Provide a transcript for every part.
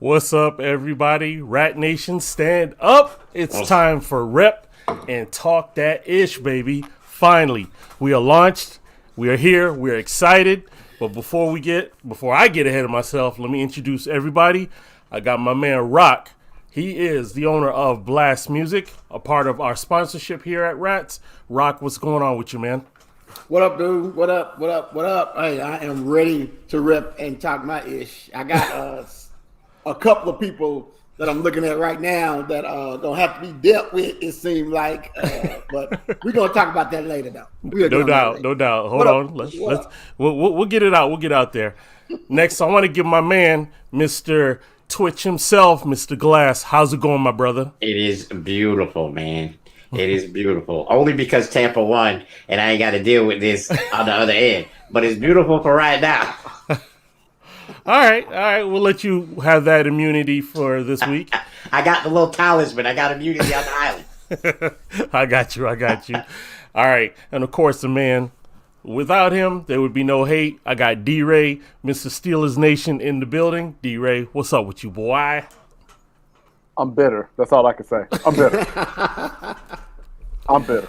What's up, everybody? Rat Nation, stand up. It's time for Rep and Talk That Ish, baby. Finally, we are launched. We are here. We are excited. But before I get ahead of myself, let me introduce everybody. I got my man Rock. He is the owner of Blast Music, a part of our sponsorship here at Rats. Rock, what's going on with you, man? What up, dude? What up? Hey, I am ready to rep and talk my ish. I got a couple of people that I'm looking at right now that are gonna have to be dealt with. It seems like, but we're gonna talk about that later, though. No doubt. Hold on. We'll get it out. We'll get out there. Next, I want to give my man, Mr. Twitch himself, Mr. Glass. How's it going, my brother? It is beautiful, man. It is beautiful. Only because Tampa won, and I ain't got to deal with this on the other end. But it's beautiful for right now. All right. We'll let you have that immunity for this week. I got the little talisman. I got immunity on the island. I got you. All right. And, of course, the man, without him, there would be no hate. I got D-Ray, Mr. Steelers Nation in the building. D-Ray, what's up with you, boy? I'm bitter. That's all I can say. I'm bitter.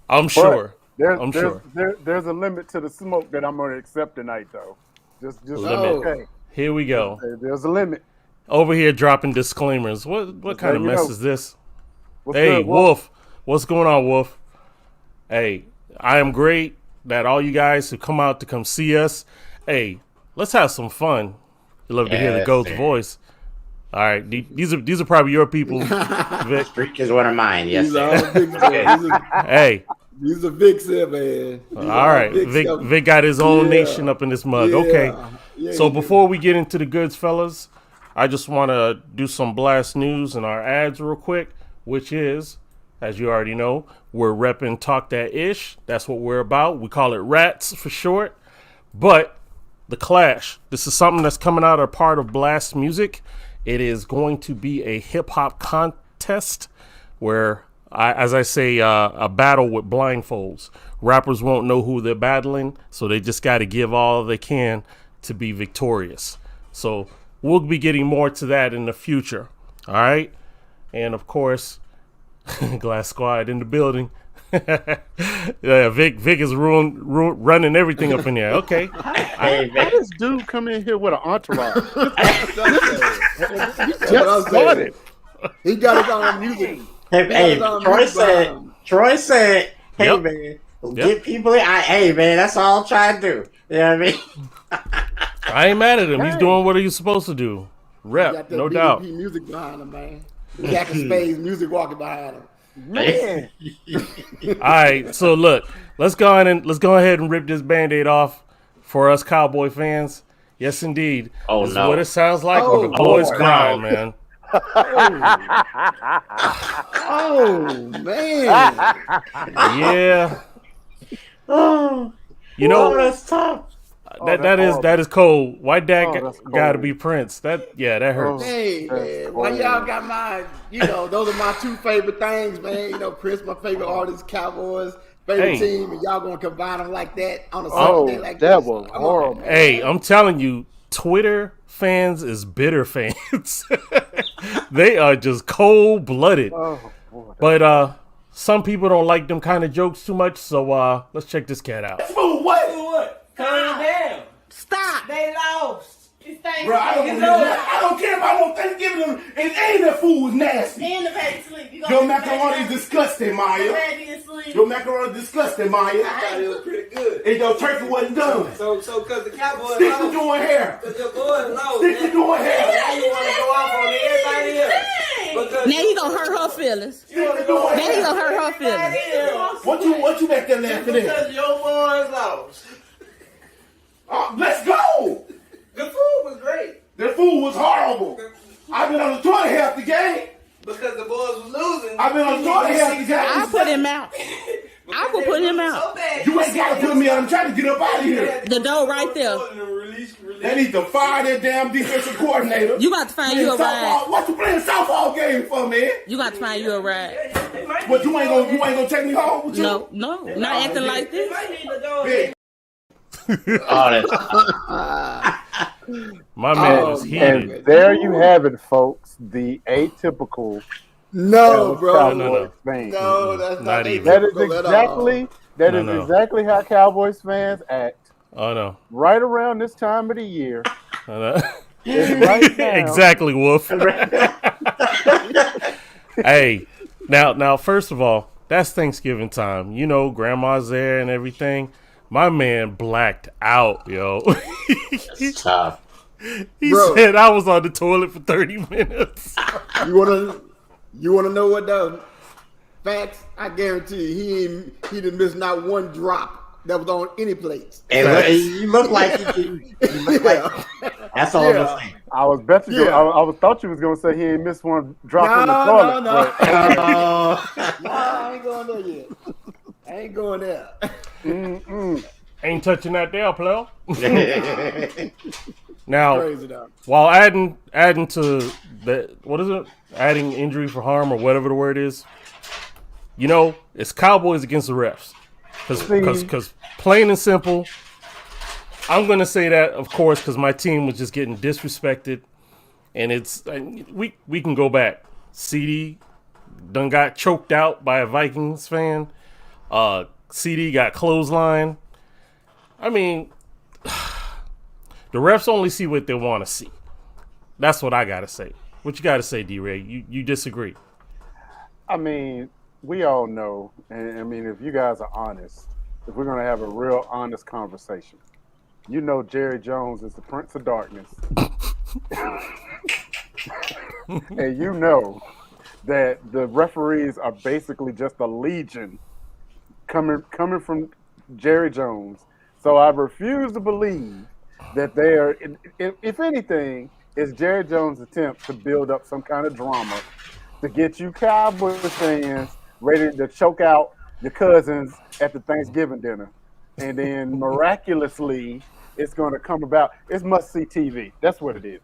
I'm sure. There's a limit to the smoke that I'm going to accept tonight, though. Just limit. Okay. Here we go. There's a limit. Over here dropping disclaimers. What kind of mess is this? Hey, good, Wolf. What's going on, Wolf? Hey, I am great that all you guys who come out to come see us. Hey, let's have some fun. You love to hear the ghost voice. All right, these are probably your people. Vic. Freak is one of mine. Yes. Hey. These are Vic's here, man. All right, Vic got his own nation up in this mug. Yeah. Okay, so before we get into the goods, fellas, I just want to do some blast news and our ads real quick, which is, as you already know, we're repping Talk That Ish. That's what we're about. We call it Rats for short. But the Clash, this is something that's coming out of part of Blast Music. It is going to be a hip-hop contest where, as I say, a battle with blindfolds. Rappers won't know who they're battling, so they just got to give all they can to be victorious. So we'll be getting more to that in the future, all right? And, of course, Glass Squad in the building. Yeah, Vic is running everything up in there. Okay. How does dude come in here with an entourage? He just started. He got his own music. Hey, Troy said, hey, man, get people in. Hey, man, that's all I'm trying to do. You know what I mean? I ain't mad at him. He's doing what he's supposed to do. Rep, no doubt. Music behind him, man. Jack and Spades music walking behind him. Man. All right, so look, let's go ahead and rip this Band-Aid off for us Cowboy fans. Yes, indeed. Oh, this is what it sounds like when the boys cry, man. Oh man! Yeah. You know that's tough. That is cold. White Dad got to be Prince. That hurts. Hey man, why y'all got my? Those are my two favorite things, man. Prince, my favorite artist, Cowboys. Favorite team, and y'all gonna combine them like that on a Sunday like that? This? Was horrible. Hey, I'm telling you, Twitter fans is bitter fans. They are just cold-blooded. But some people don't like them kind of jokes too much, so let's check this cat out. What? Calm down. Stop. They lost. Bro, I don't care about no Thanksgiving. And that food was nasty. And the baby sleep. Your macaroni is disgusting, Maya. Your macaroni is disgusting, Maya. I thought it was pretty good. And your turkey wasn't done. So because the Cowboys Stick to doing hair. Because the boys lost. Stick to doing hair. Now you want to go off on everybody else. Now you gonna hurt her feelings. Stick to doing Now you hair. gonna hurt her feelings. What you back there laughing at? Because your boys lost. Let's go. The food was great. The food was horrible. I've been on the toilet half the game. Because the boys was losing. I've been on the toilet half the game. I'll put him out. I will put him out. So bad. You ain't got to put me out. I'm trying to get up out of here. The door right there. They need to fire that damn defensive coordinator. You got to find you a ride. What you playing softball game for, man? You got to find you a ride. But you ain't gonna take me home with you? No, not acting like this. You might need to go. Oh, that's My man was heated. And there you have it, folks. The atypical. No, bro. No. No, that's not even. That is atypical at all. exactly how Cowboys fans act. Oh no. Right around this time of the year. It's right now. Exactly, Wolf. Hey, now, first of all, that's Thanksgiving time. You know, grandma's there and everything. My man blacked out, yo. It's tough. He said I was on the toilet for 30 minutes. You wanna know what though? Facts, I guarantee you, he didn't miss not one drop that was on any plates. And you look like that's all I'm saying. I was bet you. I thought you was gonna say he ain't missed one drop in the toilet. No, I ain't going there yet. I ain't going there. Ain't touching that there, player. Now, Crazy dog. while adding to that, what is it? Adding injury for harm or whatever the word is. You know, it's Cowboys against the refs. Because plain and simple, I'm going to say that, of course, because my team was just getting disrespected. And we can go back. CD done got choked out by a Vikings fan. CD got clothesline. I mean, the refs only see what they want to see. That's what I got to say. What you got to say, D-Ray? You disagree? I mean, we all know, and I mean, if you guys are honest, if we're going to have a real honest conversation, you know Jerry Jones is the Prince of Darkness. And you know that the referees are basically just a legion coming from Jerry Jones. So I refuse to believe that they are, if anything, is Jerry Jones' attempt to build up some kind of drama to get you Cowboys fans ready to choke out your cousins at the Thanksgiving dinner. And then miraculously, it's going to come about. It's must-see TV. That's what it is.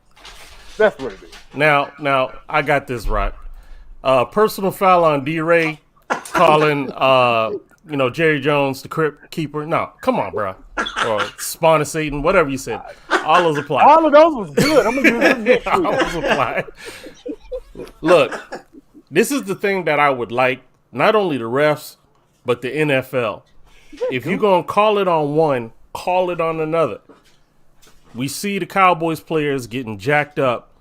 That's what it is. Now, I got this right. Personal foul on D-Ray calling, Jerry Jones the Crypt Keeper. No, come on, bro. Or Spawn of Satan, whatever you said. All those apply. All of those was good. I'm going to use them next week. All those apply. Look, this is the thing that I would like, not only the refs, but the NFL. If you're going to call it on one, call it on another. We see the Cowboys players getting jacked up.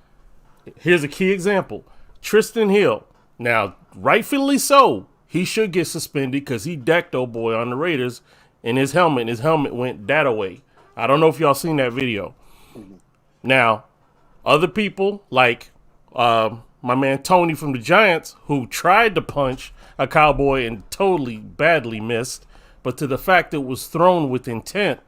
Here's a key example. Tristan Hill. Now, rightfully so, he should get suspended because he decked old boy on the Raiders in his helmet. His helmet went that away. I don't know if y'all seen that video. Now, other people like my man Tony from the Giants, who tried to punch a Cowboy and totally badly missed, but to the fact it was thrown with intent,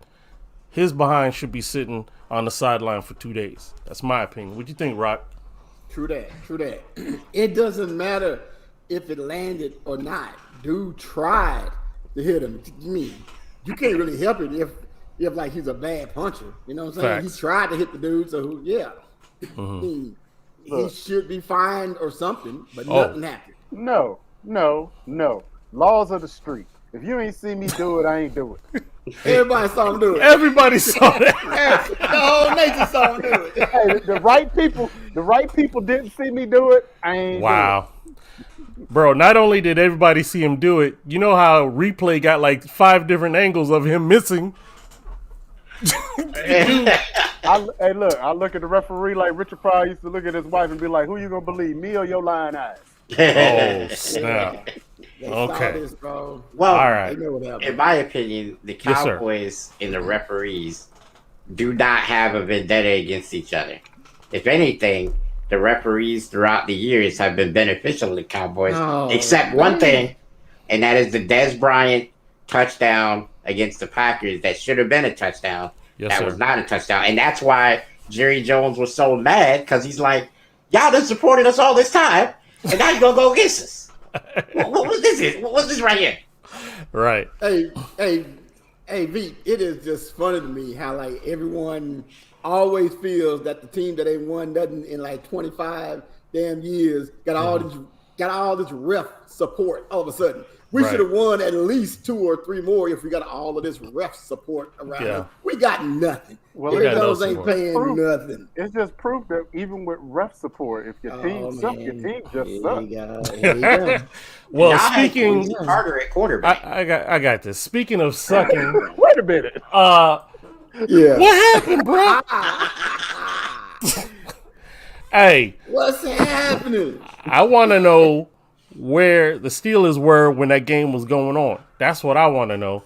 his behind should be sitting on the sideline for 2 days. That's my opinion. What do you think, Rock? True that. It doesn't matter if it landed or not. Dude tried to hit him. You can't really help it if like he's a bad puncher. You know what I'm saying? Facts. He tried to hit the dude, so yeah. He should be fined or something, but nothing happened. No. Laws of the street. If you ain't see me do it, I ain't do it. Everybody saw him do it. Everybody saw that. The whole nation saw him do it. Hey, the right people didn't see me do it. I ain't Wow. Bro, not only did everybody see him do it, you know how replay got like 5 different angles of him missing? I look at the referee like Richard Pryor used to look at his wife and be like, who you gonna believe, me or your lying eyes? Oh, snap. They saw Okay. this, bro. Well, All right. They know what happened. in my opinion, the Yes, sir. Cowboys and the referees do not have a vendetta against each other. If anything, the referees throughout the years have been beneficial to the Cowboys, except one thing, and that is the Des Bryant touchdown against the Packers that should have been a touchdown. Yes, that sir. was not a touchdown. And that's why Jerry Jones was so mad, because he's like, y'all done supported us all this time, and now you're going to go against us. what was this? What's this right here? Right. Hey, V, it is just funny to me how like everyone always feels that the team that they won doesn't in like 25 damn years got all this ref support all of a sudden. We Right. should have won at least 2 or 3 more if we got all of this ref support around us. We got nothing. Well, We got no Steelers ain't support. paying nothing. it's just proof that even with ref support, if your team sucks, your team just sucks. Here you go. Well, Y'all had speaking, Quincy Carter at quarterback. I got this. Speaking of sucking, Wait a minute. Yeah. what happened, bro? Hey, What's happening? I want to know where the Steelers were when that game was going on. That's what I want to know.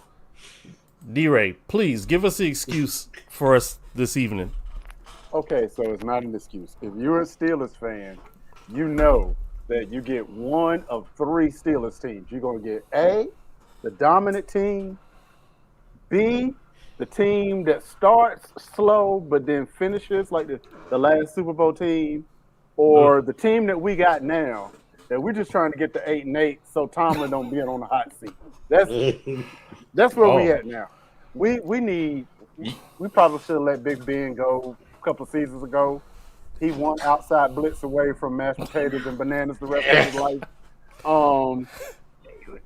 D-Ray, please give us the excuse for us this evening. Okay, so it's not an excuse. If you're a Steelers fan, you know that you get one of 3 Steelers teams. You're going to get A, the dominant team, B, the team that starts slow but then finishes like the last Super Bowl team, or the team that we got now that we're just trying to get to 8-8 so Tomlin don't be on the hot seat. That's where we at now. We probably should have let Big Ben go a couple seasons ago. He won outside blitz away from mashed potatoes and bananas the rest of his life.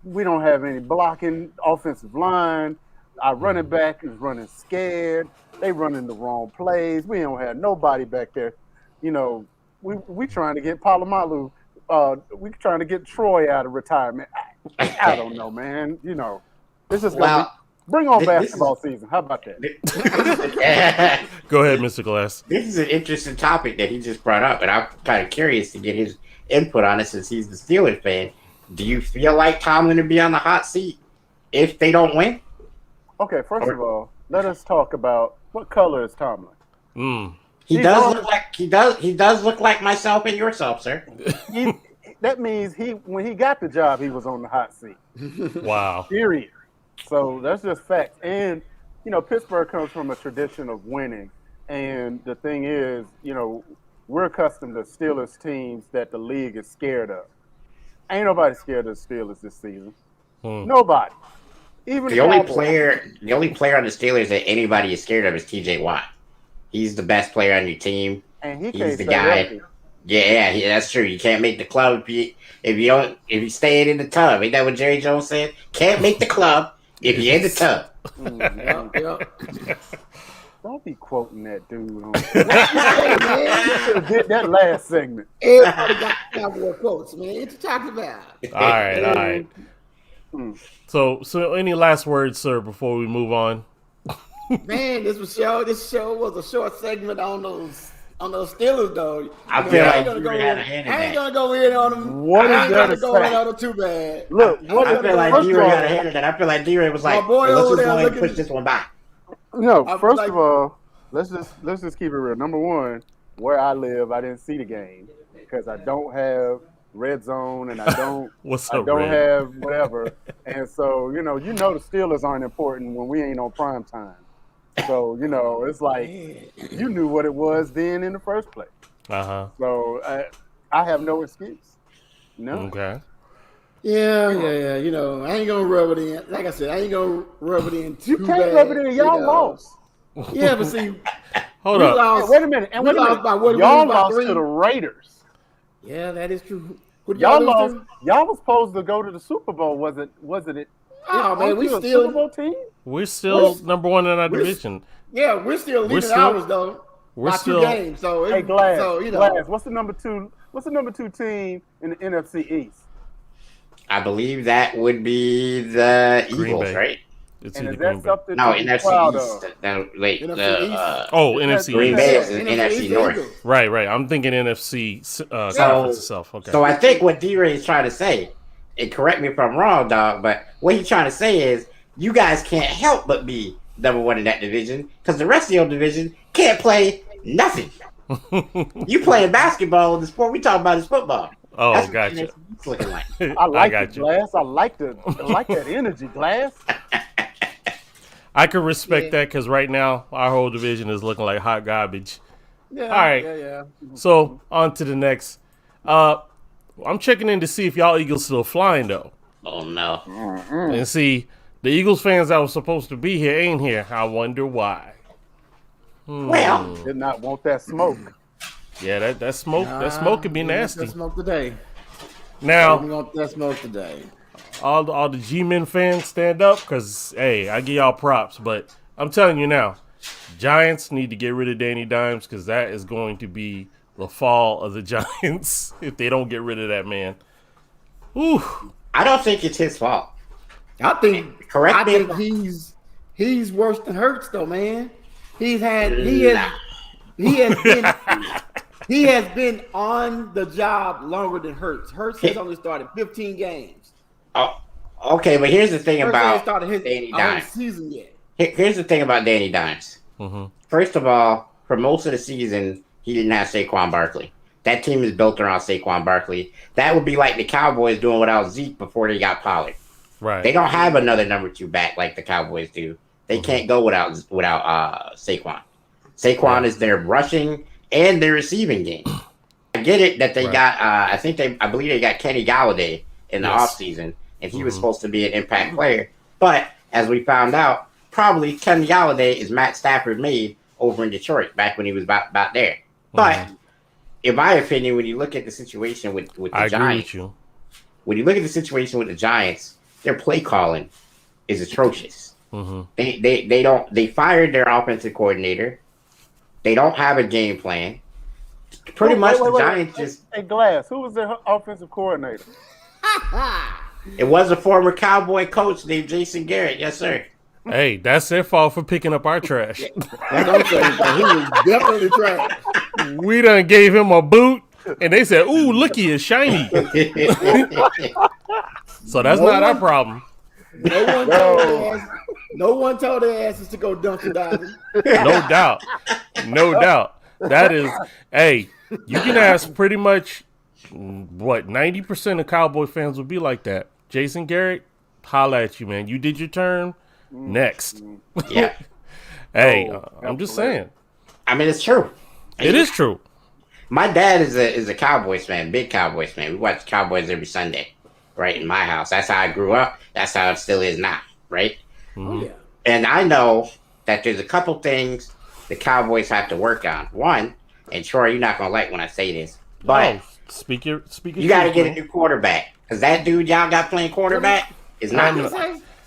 We don't have any blocking offensive line. Our running back is running scared. They running the wrong plays. We don't have nobody back there. You know, we trying to get Palomalu. We trying to get Troy out of retirement. I don't know, man. You know, it's just bring on basketball season. How about that? Go ahead, Mr. Glass. This is an interesting topic that he just brought up, and I'm kind of curious to get his input on it since he's the Steelers fan. Do you feel like Tomlin will be on the hot seat if they don't win? Okay, first of all, let us talk about what color is Tomlin. He does look like myself and yourself, sir. That means when he got the job, he was on the hot seat. Wow. Period. So that's just facts. And, you know, Pittsburgh comes from a tradition of winning. And the thing is, you know, we're accustomed to Steelers teams that the league is scared of. Ain't nobody scared of the Steelers this season. Nobody. Even the only player on the Steelers that anybody is scared of is TJ Watt. He's the best player on your team. And he's the guy. Healthy. Yeah, that's true. You can't make the club if you stay in the tub. Ain't that what Jerry Jones said? Can't make the club if you're in the tub. Don't be quoting that dude. Get that last segment. Everybody got Cowboy quotes, man. What you talking about? All right. So any last words, sir, before we move on? Man, this show was a short segment on those Steelers, though. I feel like I ain't gonna go in on them. What is I ain't that gonna go in on them too bad. Look, I feel like D-Ray got ahead of that. I feel like D-Ray was like, let's just go ahead and push this one back. No, first of all, let's just keep it real. Number one, where I live, I didn't see the game because I don't have Red Zone and I don't have whatever. And so, you know the Steelers aren't important when we ain't on prime time. So, it's like you knew what it was then in the first place. So I have no excuse. No. Okay. Yeah. I ain't gonna rub it in. Like I said, I ain't gonna rub it in too bad. You can't rub it in. Y'all lost. Yeah, but see, hold up. Wait a minute. Y'all lost to the Raiders. Yeah, that is true. Y'all lost. Y'all was supposed to go to the Super Bowl. Wasn't it? Oh man, we still Super Bowl team. We're still number one in our division. Yeah, we're still leading ours though. We're still 2 games. So hey, Glass. Glass. What's the number two team in the NFC East? I believe that would be the Eagles, right? It's and either is that something no, to be NFC proud East. Of? No, wait. NFC Green East. Bay is NFC North. Right. I'm thinking NFC conference itself. Okay. So I think what D-Ray is trying to say, and correct me if I'm wrong, dog, but what he's trying to say is you guys can't help but be number one in that division because the rest of your division can't play nothing. You playing basketball, the sport we talk about is football. Oh, that's gotcha. Looking like. I like it, Glass. I like that energy, Glass. I can respect that because right now our whole division is looking like hot garbage. Yeah. All right. Yeah. So on to the next. I'm checking in to see if y'all Eagles still flying though. Oh no. And see the Eagles fans that were supposed to be here ain't here. I wonder why. Well, did not want that smoke. Yeah, that smoke. That smoke could be nasty. That smoke today. Now, we want that smoke today. All the G-Men fans stand up because, hey, I give y'all props. But I'm telling you now, Giants need to get rid of Danny Dimes because that is going to be the fall of the Giants if they don't get rid of that man. Ooh. I don't think it's his fault. I think me. He's worse than Hurts though, man. He has been on the job longer than Hurts. Hurts has only started 15 games. Oh, okay, but here's the thing Hurts about hasn't started his Danny Dimes. season yet. Here's the thing about Danny Dimes. Mm-hmm. First of all, for most of the season, he didn't have Saquon Barkley. That team is built around Saquon Barkley. That would be like the Cowboys doing without Zeke before they got Pollard. Right. They don't have another number 2 back like the Cowboys do. They can't go without Saquon. Saquon is their rushing and their receiving game. I get it that they got. I believe they got Kenny Galladay in the offseason, and he was supposed to be an impact player. But as we found out, probably Kenny Galladay is Matt Stafford made over in Detroit back when he was about there. But in my opinion, when you look at the situation with the Giants, agree with you. When you look at the situation with the Giants, their play calling is atrocious. Mm-hmm. They fired their offensive coordinator. They don't have a game plan. Pretty much the Giants just. Hey, Glass, who was their offensive coordinator? It was a former Cowboy coach named Jason Garrett. Yes, sir. Hey, that's their fault for picking up our trash. That's what I'm saying. He was definitely trash. We done gave him a boot, and they said, "Ooh, looky, it's shiny." So that's not our problem. No one told their asses to go Dunkin' Donuts. No doubt. That is, hey, you can ask pretty much what 90% of Cowboy fans would be like that. Jason Garrett, holla at you, man. You did your turn. Next. Yeah. Hey, I'm just saying. I mean, it's true. It is true. My dad is a Cowboys fan, big Cowboys fan. We watch Cowboys every Sunday, right, in my house. That's how I grew up. That's how it still is now, right? Mm-hmm. Oh, yeah. And I know that there's a couple things the Cowboys have to work on. One, and Troy, you're not going to like when I say this, but speak your you got to get a new quarterback. Because that dude y'all got playing quarterback is not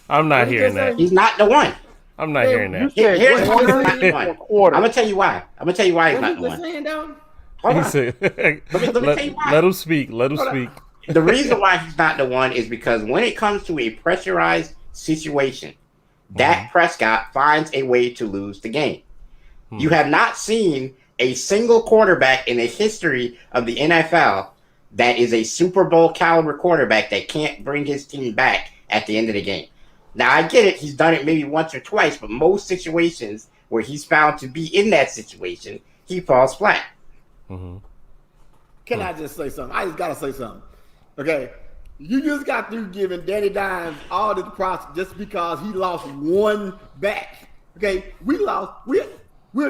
I'm not hearing that. He's not the one. I'm not hearing that. Here's why he's not the one. I'm going to tell you why. He's not the one. Hold on. Let me tell you why. Let him speak. The reason why he's not the one is because when it comes to a pressurized situation, Dak Prescott finds a way to lose the game. You have not seen a single quarterback in the history of the NFL that is a Super Bowl caliber quarterback that can't bring his team back at the end of the game. Now, I get it. He's done it maybe once or twice, but most situations where he's found to be in that situation, he falls flat. Mm-hmm. Can I just say something? I just got to say something. Okay. You just got through giving Danny Dimes all the props just because he lost one back. Okay. We're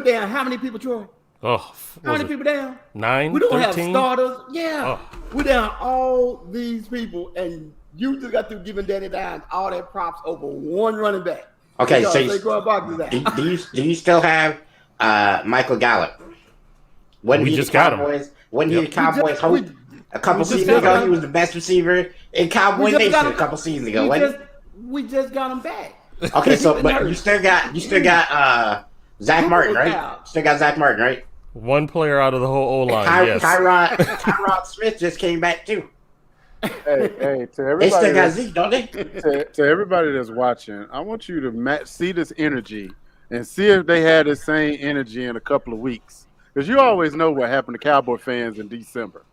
down how many people, Troy? Oh, how many people down? 9, We don't 13? have starters. Yeah. Oh. We're down all these people, and you just got through giving Danny Dimes all that props over one running back. Okay, so do you still have Michael Gallup? We just got him. Wasn't he the Cowboys host a couple seasons ago? He was the best receiver in Cowboy Nation a couple seasons ago. We just got him back. Okay, so but you still got Zach Martin, right? Still got Zach Martin, right? One player out of the whole O-line, yes. Tyrod Smith just came back too. Hey, to everybody, they still got Zeke, don't they? To everybody that's watching, I want you to see this energy and see if they had the same energy in a couple of weeks. Because you always know what happened to Cowboy fans in December,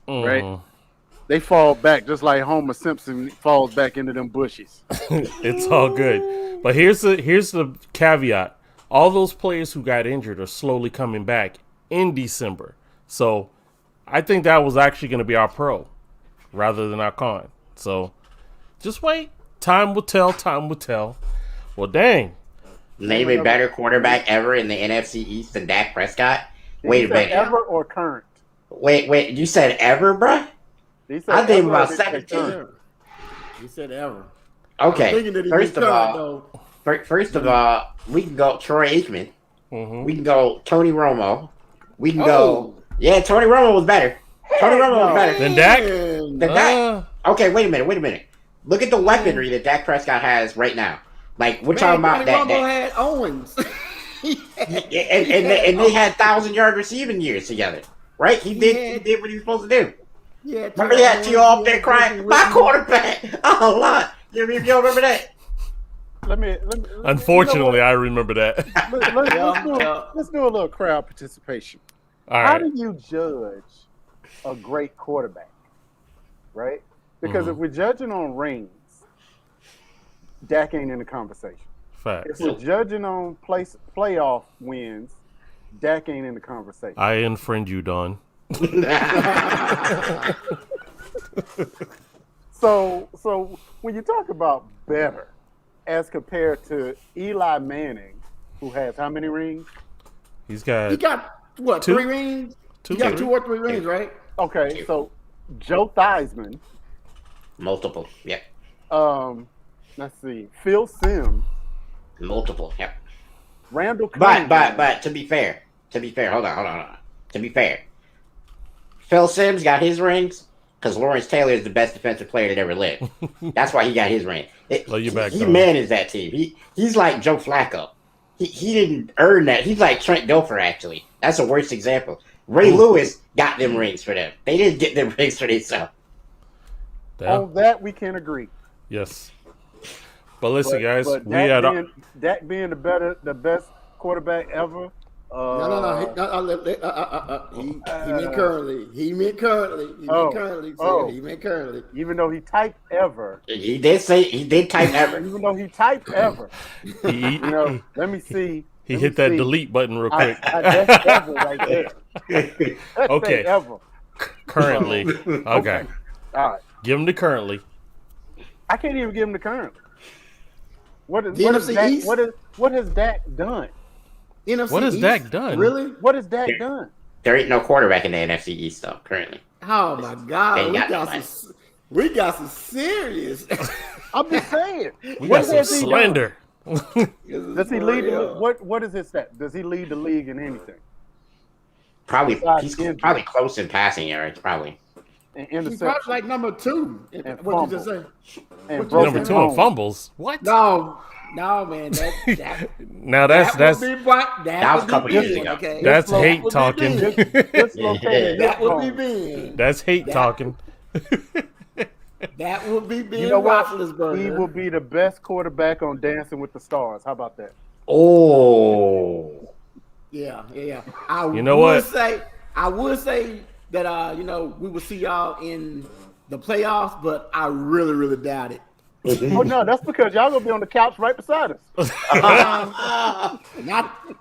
right? They fall back just like Homer Simpson falls back into them bushes. It's all good. But here's the caveat. All those players who got injured are slowly coming back in December. So I think that was actually going to be our pro rather than our con. So just wait. Time will tell. Well, dang. Name a better quarterback ever in the NFC East than Dak Prescott? Wait a minute. Ever or current? Wait. You said ever, bruh? I think about 17. He said ever. Okay. First of all, we can go Troy Aikman. Mm-hmm. We can go Tony Romo. We can go. Yeah, Tony Romo was better. Tony Romo was better than Dak. Okay, wait a minute. Look at the weaponry that Dak Prescott has right now. Like we're talking about Tony that. Romo had Owens. and they had 1,000-yard receiving years together, right? He did what he was supposed to do. Yeah, Remember he had T.O. up there crying, my quarterback. Oh, Lord. You remember that? Unfortunately, I remember that. Let's do a little crowd participation. All right. How do you judge a great quarterback? Right? Because if we're judging on rings, Dak ain't in the conversation. Facts. If we're judging on playoff wins, Dak ain't in the conversation. I unfriend you, Don. So when you talk about better as compared to Eli Manning, who has how many rings? He got what, two? 3 rings? Two, He got three. 2 or 3 rings, right? Okay, so Joe Theismann. Multiple, yep. Let's see, Phil Simms, Multiple, yep. Randall Cunningham. But to be fair, hold on. To be fair, Phil Simms got his rings because Lawrence Taylor is the best defensive player that ever lived. That's why he got his ring. He managed that team. He's like Joe Flacco. He didn't earn that. He's like Trent Dilfer, actually. That's the worst example. Ray Lewis got them rings for them. They didn't get them rings for themselves. On that, we can agree. Yes. But listen, guys, but Dak being the best quarterback ever. No. He meant currently. He meant currently. Even though he typed ever. He did type ever. Even though he typed ever. Let me see. He hit that delete button real quick. That's ever right there. Okay. Ever. Currently. Okay. All right. Give him the currently. I can't even give him the currently. What has Dak done? NFC what has East? Dak done? Really? What has Dak done? There ain't no quarterback in the NFC East though currently. Oh my God, we got some serious. I'm just saying. We got some slander. Does he lead? What is his stat? Does he lead the league in anything? Probably. He's probably close in passing yards. Probably. He's probably like number 2. What you just say? Number 2 in fumbles. What? No, man. Now that's that was a couple years ago. Okay? That's hate talking. That would be Ben. That's hate talking. That would be Ben. You know what? Roethlisberger. He will be the best quarterback on Dancing with the Stars. How about that? Oh. Yeah. I would say that we will see y'all in the playoffs, but I really, really doubt it. Oh no, that's because y'all gonna be on the couch right beside us.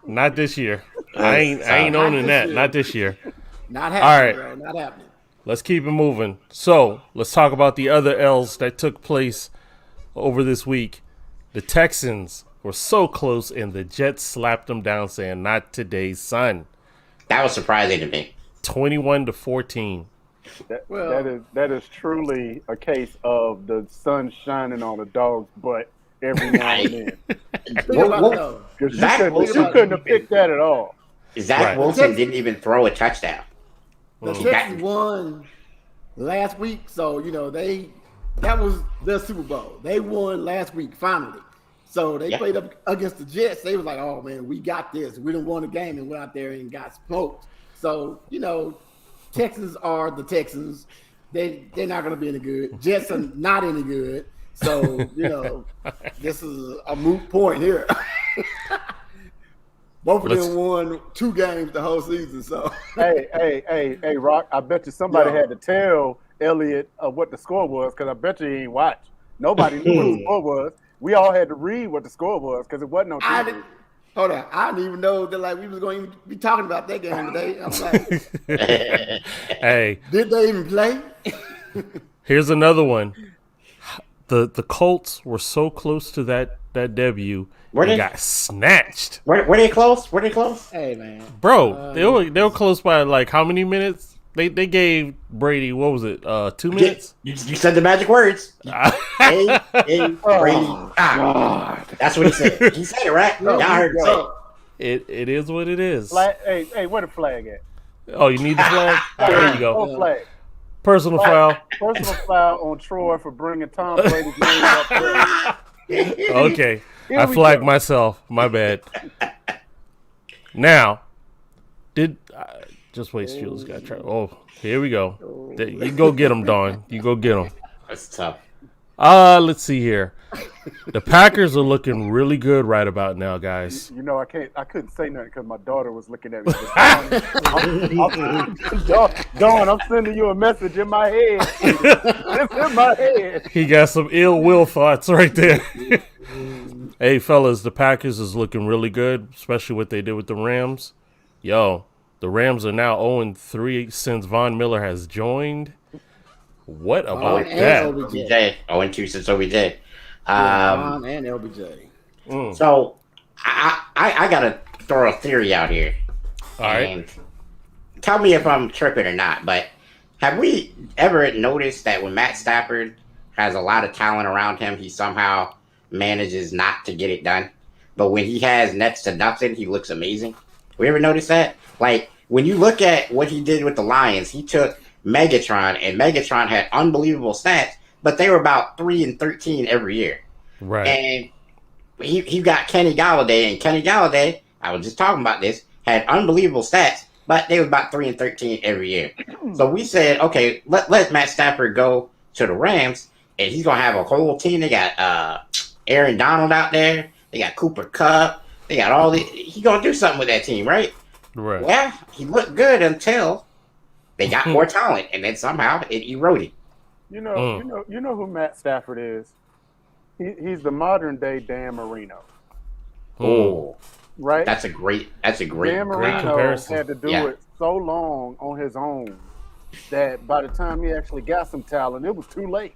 Not this year. I ain't owning that. Not this year. Not happening. All right. Bro. Not happening. Let's keep it moving. So let's talk about the other L's that took place over this week. The Texans were so close, and the Jets slapped them down, saying, "Not today, son." That was surprising to me. 21-14. That is truly a case of the sun shining on a dog's butt every now and then. Because you couldn't have picked that at all. Zach Wilson didn't even throw a touchdown. The Texans won last week, so that was their Super Bowl. They won last week finally. So they played up against the Jets. They was like, "Oh man, we got this. We done won the game and went out there and got smoked." So Texans are the Texans. They're not going to be any good. Jets are not any good. So this is a moot point here. Both of them won 2 games the whole season. So hey, Rock! I bet you somebody had to tell Elliot what the score was, because I bet you he ain't watched. Nobody knew what the score was. We all had to read what the score was because it wasn't on TV. Hold on, I didn't even know that we was going to be talking about that game today. I'm like, hey, did they even play? Here's another one. The Colts were so close to that W. They got snatched. Were they close? Hey man, bro, they were close by like how many minutes? They gave Brady, what was it? 2 minutes? You said the magic words. Brady. That's what he said. He said it, right? Y'all heard him say it. It is what it is. Hey, where the flag at? Oh, you need the flag? There you go. Flag. Personal foul. Personal foul on Troy for bringing Tom Brady's name up there. Okay. I flagged myself. My bad. Now, just wait, Steelers got try. Oh, here we go. You go get them, Dawn. You go get them. That's tough. Let's see here. The Packers are looking really good right about now, guys. You know, I couldn't say nothing because my daughter was looking at me. Dawn, I'm sending you a message in my head. It's in my head. He got some ill will thoughts right there. Hey, fellas, the Packers is looking really good, especially what they did with the Rams. Yo, the Rams are now 0-3 since Von Miller has joined. What about that? OBJ. 0-2 since OBJ. Von and LBJ. So I gotta throw a theory out here. All right. Tell me if I'm tripping or not, but have we ever noticed that when Matt Stafford has a lot of talent around him, he somehow manages not to get it done? But when he has next to nothing, he looks amazing. We ever notice that? Like, when you look at what he did with the Lions, he took Megatron, and Megatron had unbelievable stats, but they were about 3-13 every year. Right. And he got Kenny Galladay, and Kenny Galladay, I was just talking about this, had unbelievable stats, but they were about 3-13 every year. So we said, okay, let Matt Stafford go to the Rams, and he's gonna have a whole team. They got Aaron Donald out there. They got Cooper Kupp. They got all the. He's gonna do something with that team, right? Right. Well, he looked good until they got more talent, and then somehow it eroded. You know who Matt Stafford is. He's the modern day Dan Marino. Oh, right. That's a great Dan Marino comparison. had to do it so long on his own that by the time he actually got some talent, it was too late.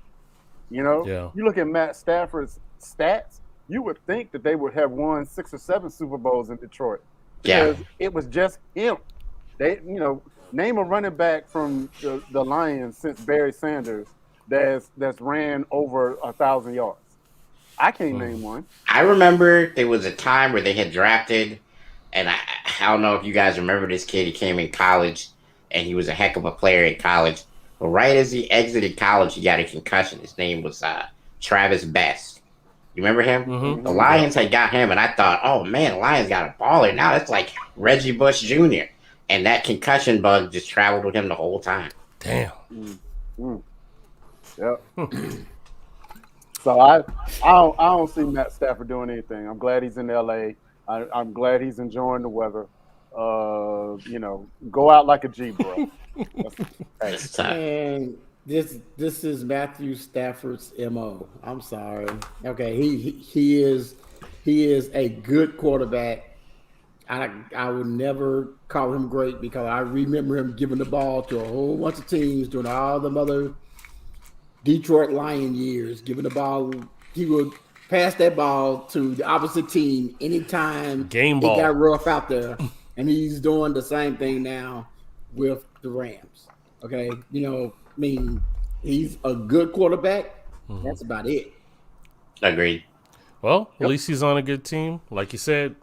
You know, you look at Matt Stafford's stats, you would think that they would have won 6 or 7 Super Bowls in Detroit. Because it was just him. They, name a running back from the Lions since Barry Sanders that's ran over 1,000 yards. I can't name one. I remember there was a time where they had drafted, and I don't know if you guys remember this kid. He came in college, and he was a heck of a player in college. But right as he exited college, he got a concussion. His name was Travis Best. You remember him? Mm-hmm. The Lions had got him, and I thought, oh, man, the Lions got a baller. Now it's like Reggie Bush Jr. And that concussion bug just traveled with him the whole time. Damn. Yep. So I don't see Matt Stafford doing anything. I'm glad he's in LA. I'm glad he's enjoying the weather. Go out like a G, bro. And this is Matthew Stafford's MO. I'm sorry. Okay, he is a good quarterback. I would never call him great because I remember him giving the ball to a whole bunch of teams during all the other Detroit Lion years, giving the ball. He would pass that ball to the opposite team anytime Game ball. It got rough out there. And he's doing the same thing now with the Rams. Okay, he's a good quarterback. Mm-hmm. That's about it. Agreed. Well, at least he's on a good team. Like you said,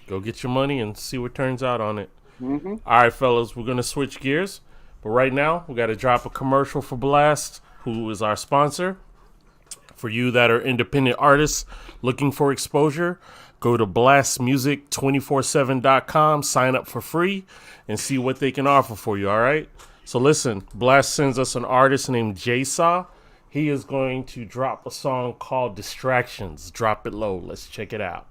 go get your money and see what turns out on it. Mm-hmm. All right, fellas, we're going to switch gears. But right now, we got to drop a commercial for Blast, who is our sponsor. For you that are independent artists looking for exposure, go to blastmusic247.com, sign up for free, and see what they can offer for you, all right? So listen, Blast sends us an artist named J-Saw. He is going to drop a song called Distractions. Drop it low. Let's check it out.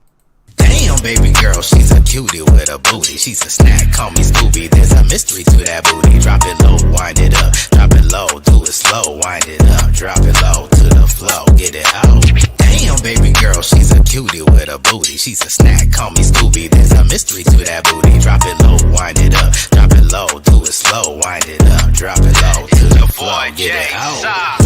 Damn, baby girl, she's a cutie with a booty. She's a snack, call me Scooby. There's a mystery to that booty. Drop it low, wind it up. Drop it low, do it slow, wind it up. Drop it low to the flow, get it out. Damn, baby girl, she's a cutie with a booty. She's a snack, call me Scooby. There's a mystery to that booty. Drop it low, wind it up. Drop it low, do it slow, wind it up. Drop it low to the floor, get it out.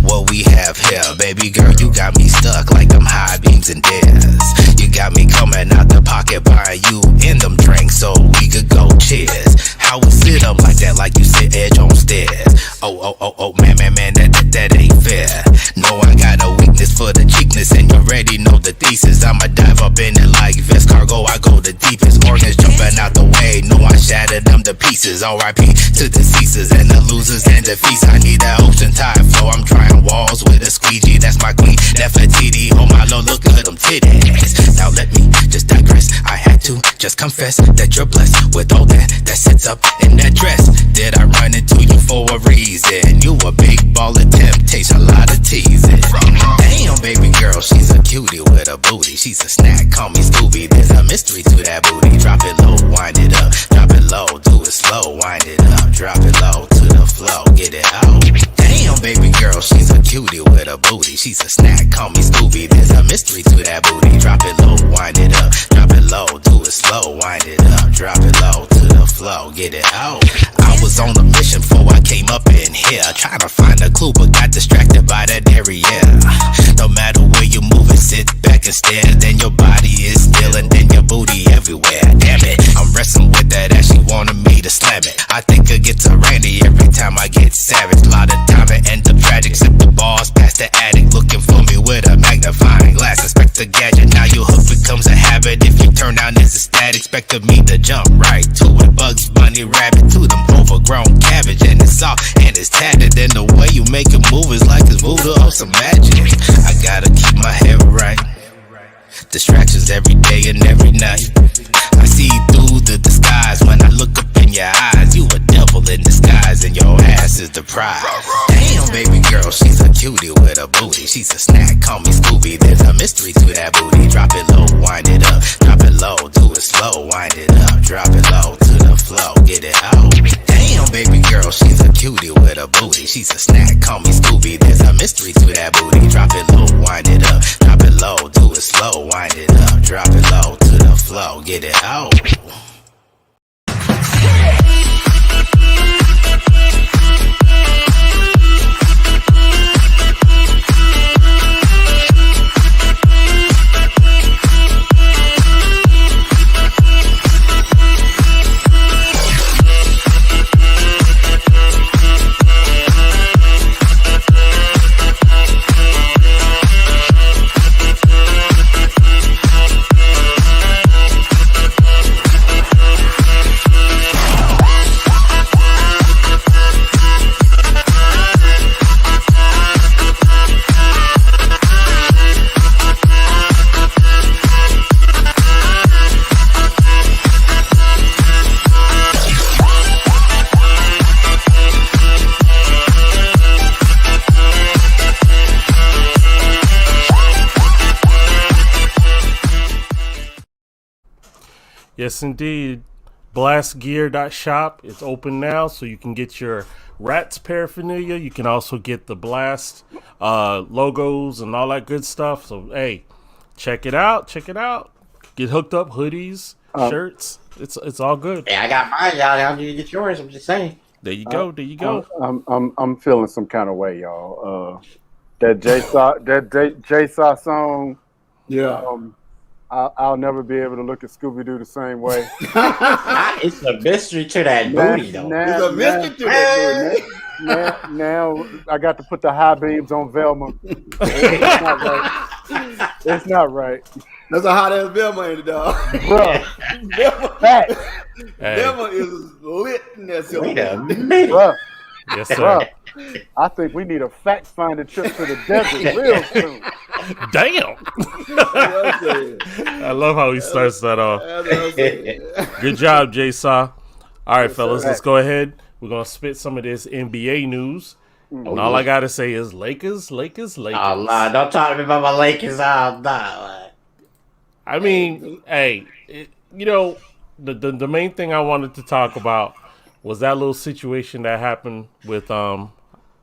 What we have here, baby girl, you got me stuck like them high beams and dares. You got me coming out the pocket, buying you in them drinks so we could go cheers. How we sit up like that, like you sit edge on stairs. Oh, man, that ain't fair. No, I got a weakness for the cheapness, and you already know the thesis. I'ma dive up in it like Vest Cargo, I go the deepest. Organs jumping out the way, no, I shattered them to pieces. R.I.P. to the ceases and the losers and defeats. I need that ocean tide flow. I'm trying walls with a squeegee. That's my queen. Nefertiti. Oh my lord, look at them titties. Now let me just digress. I had to just confess that you're blessed with all that sits up in that dress. Did I run into you for a reason? You a big ball of temptation, a lot of teasing. Damn, baby girl, she's a cutie with a booty. She's a snack, call me Scooby. There's a mystery to that booty. Drop it low, wind it up. Drop it low, do it slow, wind it up. Drop it low to the flow, get it out. Damn, baby girl, she's a cutie with a booty. She's a snack, call me Scooby. There's a mystery to that booty. Drop it low, wind it up. Drop it low, do it slow, wind it up. Drop it low to the flow, get it out. I was on a mission before I came up in here, trying to find a clue, but got distracted by that area. No matter where you move and sit back and stare, then your body is still and then your booty everywhere. Damn it, I'm wrestling with that as she wanted me to slam it. I think it gets a Randy every time I get savage. A lot of time it ends up tragic. Sip the balls past the attic, looking for me with a magnifying glass. Expect the gadget, now your hook becomes a habit. If you turn down this stat, expected me to jump right to it. Bugs Bunny rabbit to them overgrown cabbage, and it's soft and it's tattered. And the way you make it move is like it's voodoo or some magic. I gotta keep my head right. Distractions every day and every night. I see through the disguise when I look up in your eyes. You a devil in disguise and your ass is the prize. Damn, baby girl, she's a cutie with a booty. She's a snack, call me Scooby. There's a mystery to that booty. Drop it low, wind it up. Drop it low, do it slow, wind it up. Drop it low to the flow, get it out. Damn, baby girl, she's a cutie with a booty. She's a snack, call me Scooby. There's a mystery to that booty. Drop it low, wind it up. Drop it low, do it slow, wind it up. Drop it low to the flow, get it out. Yes, indeed. Blastgear.shop. It's open now, so you can get your Rats paraphernalia. You can also get the Blast logos and all that good stuff. So, hey, check it out. Check it out. Get hooked up. Hoodies, shirts. It's all good. Yeah, I got mine, y'all. Y'all need to get yours. I'm just saying. There you go. There you go. I'm feeling some kind of way, y'all. That J-Saw song. Yeah. I'll never be able to look at Scooby-Doo the same way. It's a mystery to that booty, though. It's a mystery to that booty. Now I got to put the high beams on Velma. It's not right. It's not right. That's a hot ass Velma in the dog. Bro. Velma is lit in that silver. Wait a minute. Bro. Yes, sir. Bro. I think we need a fact-finding trip to the desert real soon. Damn. I love how he starts that off. Good job, J-Saw. All right, fellas, let's go ahead. We're going to spit some of this NBA news. And all I got to say is Lakers. Oh, nah, don't talk to me about my Lakers. Oh, nah. I mean, hey, the main thing I wanted to talk about was that little situation that happened with,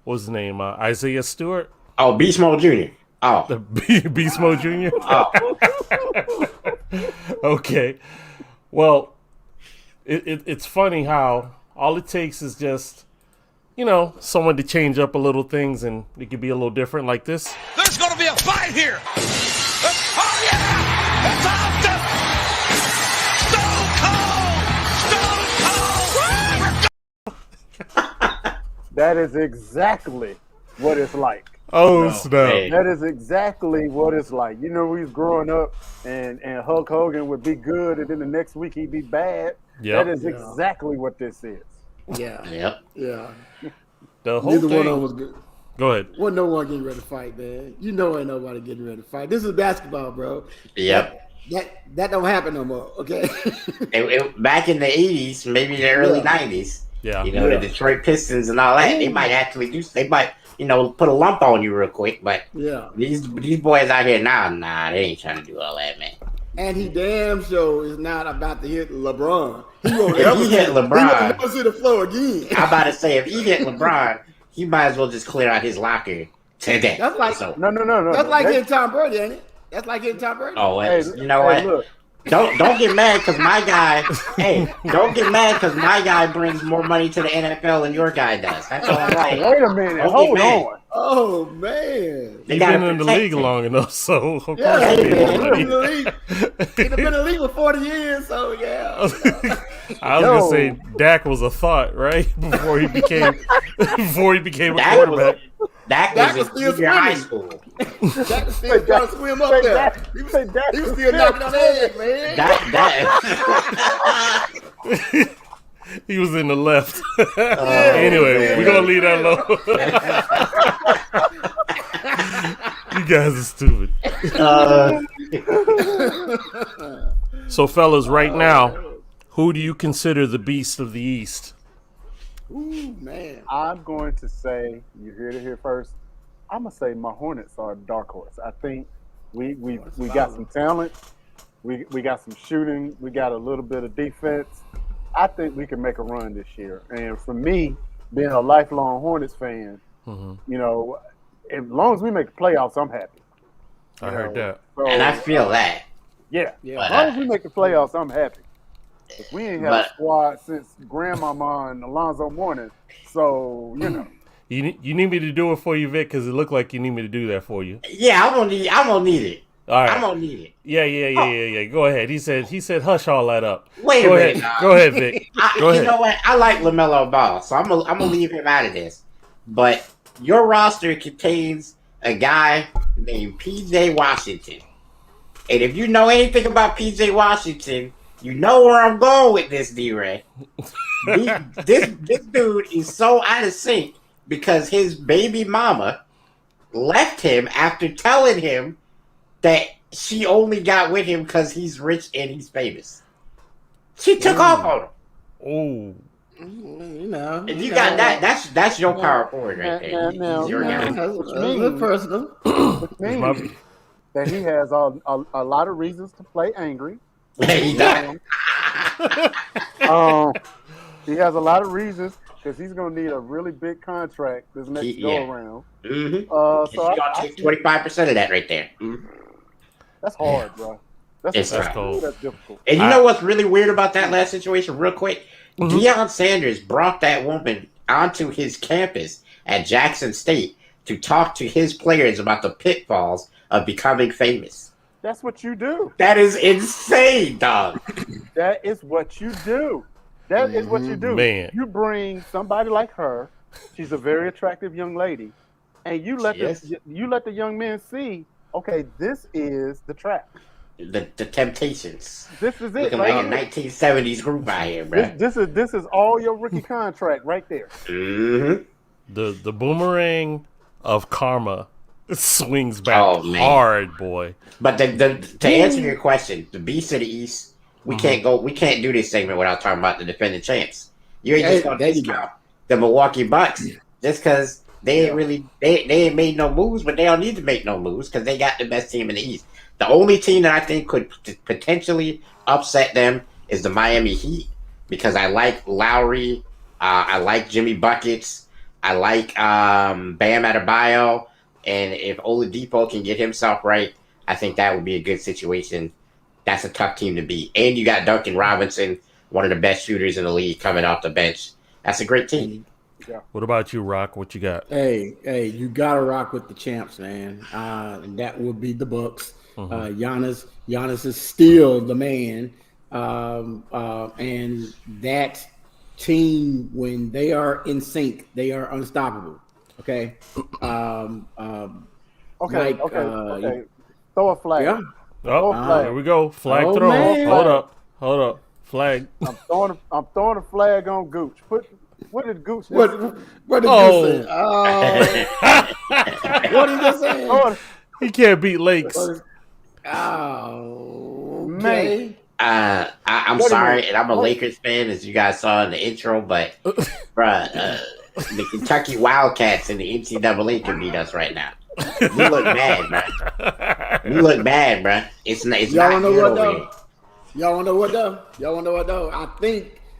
what's his name, Isaiah Stewart? Oh, Beast Mode Jr. Oh. The Beast Mode Jr.? Oh. Okay. Well, it's funny how all it takes is just, someone to change up a little things and it could be a little different like this. There's going to be a fight here. Oh, yeah. It's Austin. Stone Cold. That is exactly what it's like. Oh, snap. Hey. That is exactly what it's like. We was growing up and Hulk Hogan would be good and then the next week he'd be bad. That is exactly what this is. Yeah. Yep. Yeah. The whole Neither thing. one of them was good. Go ahead. Wasn't no one getting ready to fight, man. You know ain't nobody getting ready to fight. This is basketball, bro. Yep. That don't happen no more, okay? Back in the 80s, maybe the early 90s, the Detroit Pistons and all that, they might actually they might, put a lump on you real quick, but these boys out here now, they ain't trying to do all that, man. And he damn sure is not about to hit LeBron. He If he hit LeBron, he never see the floor again. I'm about to say, if he hit LeBron, he might as well just clear out his locker today. That's like no. That's like hitting Tom Brady, ain't it? That's like hitting Tom Brady. Oh, you know what? Look. Don't get mad because my guy. Don't get mad because my guy brings more money to the NFL than your guy does. That's all I'm saying. Wait a minute. Hold on. Oh man, He's been in the league long enough, so of course he's he been in the league. He's been in the league for 40 years, so yeah. I was gonna say Dak was a thought, right? Before he became a quarterback. Dak was still in high school. Dak was still trying to swim up there. He was still knocking on the head, man. He was in the left. Anyway, we're gonna leave that alone. You guys are stupid. So, fellas, right now, who do you consider the beast of the East? Ooh, man. I'm going to say, you heard it here first. I'm gonna say my Hornets are a dark horse. I think we got some talent. We got some shooting. We got a little bit of defense. I think we can make a run this year. And for me, being a lifelong Hornets fan, as long as we make the playoffs, I'm happy. I heard that. So, and I feel that. Yeah. As long as we make the playoffs, I'm happy. If we ain't had a squad since Grandmama and Alonzo Mourning, so You need me to do it for you, Vic, because it looked like you need me to do that for you. Yeah, I'm gonna need it. All right. I'm gonna need it. Yeah. Go ahead. He said, hush all that up. Wait a minute. Go ahead, Vic. Go ahead. You know what? I like LaMelo Ball, so I'm gonna leave him out of this. But your roster contains a guy named PJ Washington, and if you know anything about PJ Washington, you know where I'm going with this, D-Ray. This dude is so out of sync because his baby mama left him after telling him that she only got with him because he's rich and he's famous. She took off on him. Oh. And you got that. That's your power forward right there. He's your guy. That's personal. Which means that he has a lot of reasons to play angry. He does. He has a lot of reasons because he's going to need a really big contract this next go around. Mm-hmm. So you're going to take 25% of that right there. Mm-hmm. That's hard, bro. That's cold. That's difficult. And you know what's really weird about that last situation, real quick? Mm-hmm. Deion Sanders brought that woman onto his campus at Jackson State to talk to his players about the pitfalls of becoming famous. That's what you do. That is insane, dog. That is what you do. That is what you do. Man. You bring somebody like her. She's a very attractive young lady, and you let the young men see. Okay, this is the trap. The Temptations. This is it. Looking right like a 1970s group out here, bro. This is all your rookie contract right there. Mm-hmm. The boomerang of karma swings back hard, boy. But to answer your question, the Beast of the East, we can't do this segment without talking about the defending champs. You ain't just gonna discount the Milwaukee Bucks just because they ain't made no moves, but they don't need to make no moves because they got the best team in the East. The only team that I think could potentially upset them is the Miami Heat because I like Lowry, I like Jimmy Buckets, I like Bam Adebayo, and if Oladipo can get himself right, I think that would be a good situation. That's a tough team to beat. And you got Duncan Robinson, one of the best shooters in the league, coming off the bench. That's a great team. Yeah. What about you, Rock? What you got? Hey, you gotta rock with the champs, man. And that would be the Bucks. Giannis is still the man. And that team, when they are in sync, they are unstoppable. Okay. Okay. Throw a flag. Yeah. Here we go. Flag throw. Man. Hold up. Flag. I'm throwing a flag on Gooch. What did Gooch? What did Oh. you say? What did you just say? He can't beat Lakes. Oh, Man. okay. I'm sorry, and I'm a Lakers fan, as you guys saw in the intro, but bruh, the Kentucky Wildcats in the NCAA can beat us right now. You look bad, bruh. You look bad, bruh. It's Y'all not wanna know good what over though? here. Y'all wanna know what though?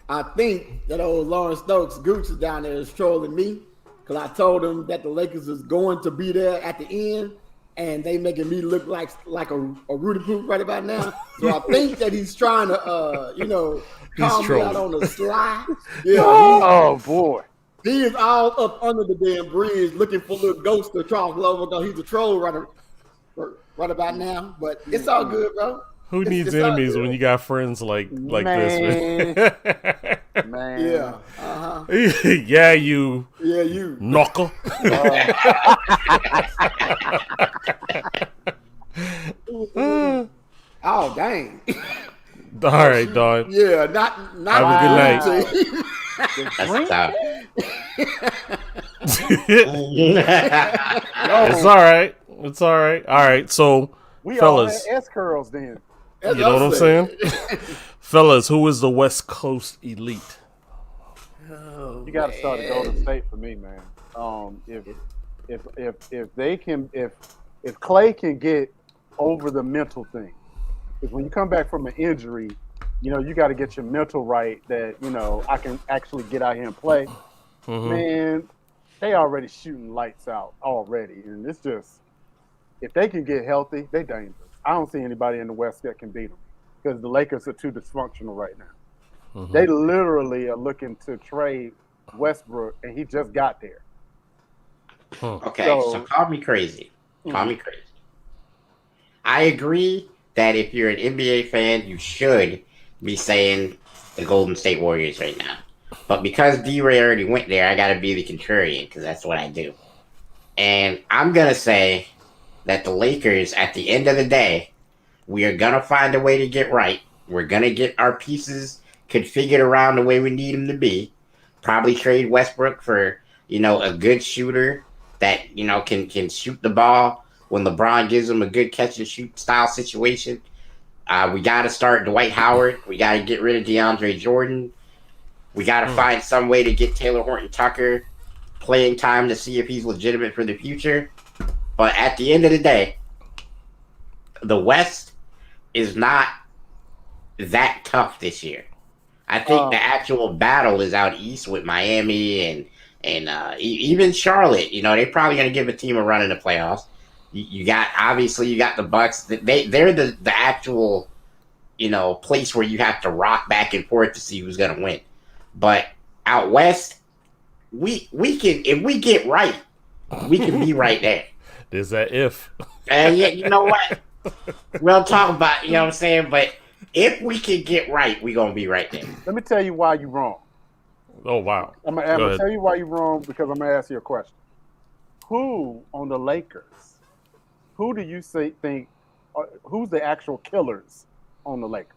I think that old Lawrence Stokes Gooch is down there is trolling me because I told him that the Lakers is going to be there at the end, and they making me look like a Rudy Poop right about now. So I think that he's trying to call me out on the sly. Yeah. Oh boy. He is all up under the damn bridge looking for little ghosts to cross over because he's a troll right about now. But it's all good, bro. Who needs enemies when you got friends like this, man? Man. Yeah. Yeah, you. Yeah, you. Knocker. Oh, dang. All right, Don. Yeah, not Have a good night. That's tough. It's all right. It's all right. All right. So, We fellas, all had S curls then. you know what I'm saying? Fellas, who is the West Coast elite? You got to start at Golden State for me, man. If they can, if Clay can get over the mental thing, because when you come back from an injury, you got to get your mental right. That I can actually get out here and play. Mm-hmm. Man, they already shooting lights out already, and it's just if they can get healthy, they dangerous. I don't see anybody in the West that can beat them because the Lakers are too dysfunctional right now. Mm-hmm. They literally are looking to trade Westbrook, and he just got there. Okay, so call me crazy. Call me crazy. I agree that if you're an NBA fan, you should be saying the Golden State Warriors right now. But because D-Ray already went there, I got to be the contrarian because that's what I do. And I'm going to say that the Lakers, at the end of the day, we are going to find a way to get right. We're going to get our pieces configured around the way we need them to be. Probably trade Westbrook for, a good shooter that, can shoot the ball when LeBron gives him a good catch and shoot style situation. We got to start Dwight Howard. We got to get rid of DeAndre Jordan. We got to find some way to get Taylor Horton-Tucker playing time to see if he's legitimate for the future. But at the end of the day, the West is not that tough this year. I think the actual battle is out east with Miami and even Charlotte. They're probably going to give a team a run in the playoffs. You got the Bucks. They're the actual place where you have to rock back and forth to see who's going to win. But out west, we can, if we get right, we can be right there. There's that if. And yeah, you know what? We'll talk about, what I'm saying, but if we can get right, we're going to be right there. Let me tell you why you're wrong. Oh, wow. I'm going to tell you why you're wrong because I'm going to ask you a question. Who on the Lakers, who do you think, who's the actual killers on the Lakers?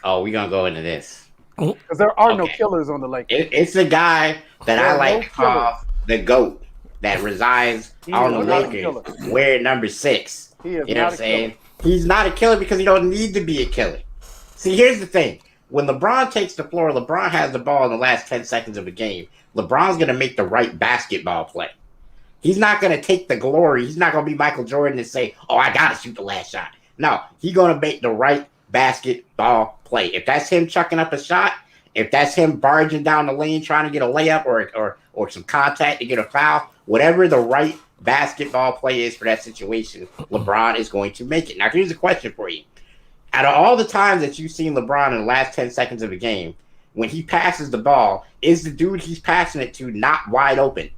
Oh, we're going to go into this. Because there are no killers on the Lakers. It's a guy that I like to call the GOAT that resides on the Lakers wearing number 6. He is you know what I'm saying? He's not a killer because he don't need to be a killer. See, here's the thing. When LeBron takes the floor, LeBron has the ball in the last 10 seconds of a game. LeBron's going to make the right basketball play. He's not going to take the glory. He's not going to be Michael Jordan and say, oh, I got to shoot the last shot. No, he's going to make the right basketball play. If that's him chucking up a shot, if that's him barging down the lane trying to get a layup or some contact to get a foul, whatever the right basketball play is for that situation, LeBron is going to make it. Now, here's a question for you. Out of all the times that you've seen LeBron in the last 10 seconds of a game, when he passes the ball, is the dude he's passing it to not wide open?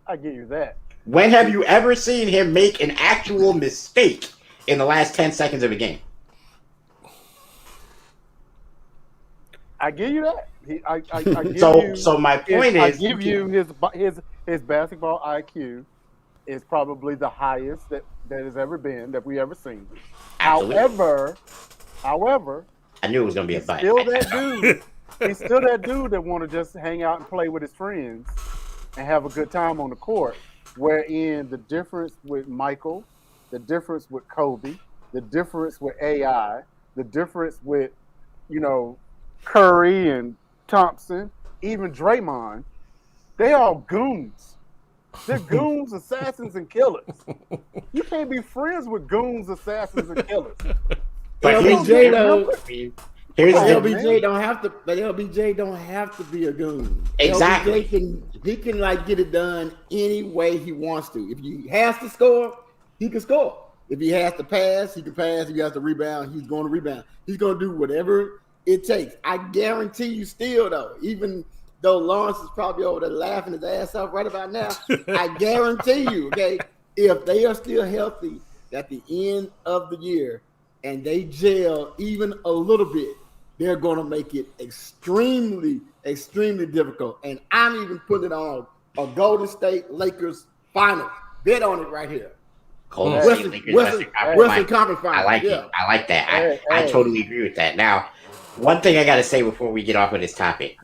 I give you that. When have you ever seen him make an actual mistake in the last 10 seconds of a game? I give you that. I give so my point is, I give you his basketball IQ is probably the highest that has ever been that we ever seen. Absolutely. However, I knew it was gonna be a butt. still that dude. He's still that dude that want to just hang out and play with his friends and have a good time on the court. Wherein the difference with Michael, the difference with Kobe, the difference with AI, the difference with, Curry and Thompson, even Draymond, they all goons. They're goons, assassins, and killers. You can't be friends with goons, assassins, and killers. But LBJ though, LBJ don't have to. But LBJ don't have to be a goon. Exactly. He can get it done any way he wants to. If he has to score, he can score. If he has to pass, he can pass. If he has to rebound, he's going to rebound. He's going to do whatever it takes. I guarantee you, still though, even though Lawrence is probably over there laughing his ass off right about now, I guarantee you, okay, if they are still healthy at the end of the year and they gel even a little bit, they're going to make it extremely, extremely difficult. And I'm even putting it on a Golden State Lakers final. Bet on it right here. Golden State Lakers Western Conference final. I like it. I like that. I totally agree with that. Now, one thing I got to say before we get off of this topic.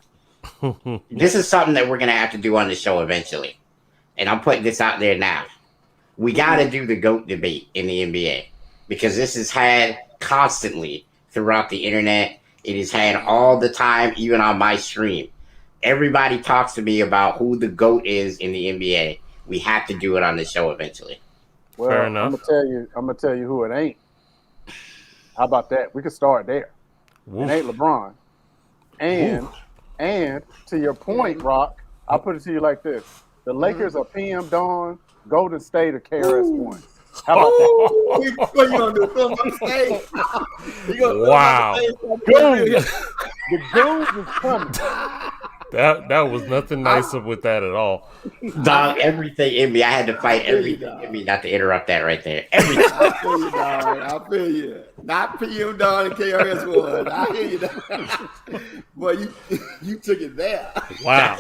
This is something that we're going to have to do on the show eventually. And I'm putting this out there now. We got to do the GOAT debate in the NBA. Because this is had constantly throughout the internet. It is had all the time, even on my stream. Everybody talks to me about who the GOAT is in the NBA. We have to do it on the show eventually. Well, fair enough. I'm gonna tell you who it ain't. How about that? We can start there. Woof. It ain't LeBron. And to your point, Rock, I'll put it to you like this: the Lakers are PM Dawn, Golden State are KRS-One. How about that? What you gonna do? Put him on the stage? Wow. The goons is coming. That was nothing nicer with that at all. Dog, everything in me. I had to fight everything in me not to interrupt that right there. Everything. I feel you, dog. I feel you. Not PM Dawn and KRS-One. I hear you, dog. Boy, you took it there. Wow.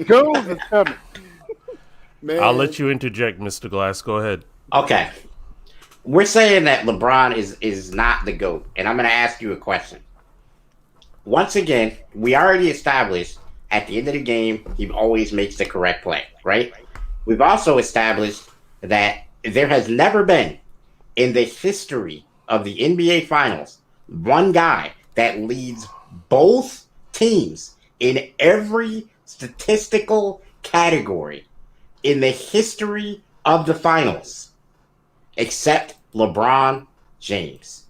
Goons is coming. Man. I'll let you interject, Mr. Glass. Go ahead. Okay. We're saying that LeBron is not the GOAT. And I'm going to ask you a question. Once again, we already established at the end of the game, he always makes the correct play, right? We've also established that there has never been in the history of the NBA Finals one guy that leads both teams in every statistical category in the history of the Finals, except LeBron James.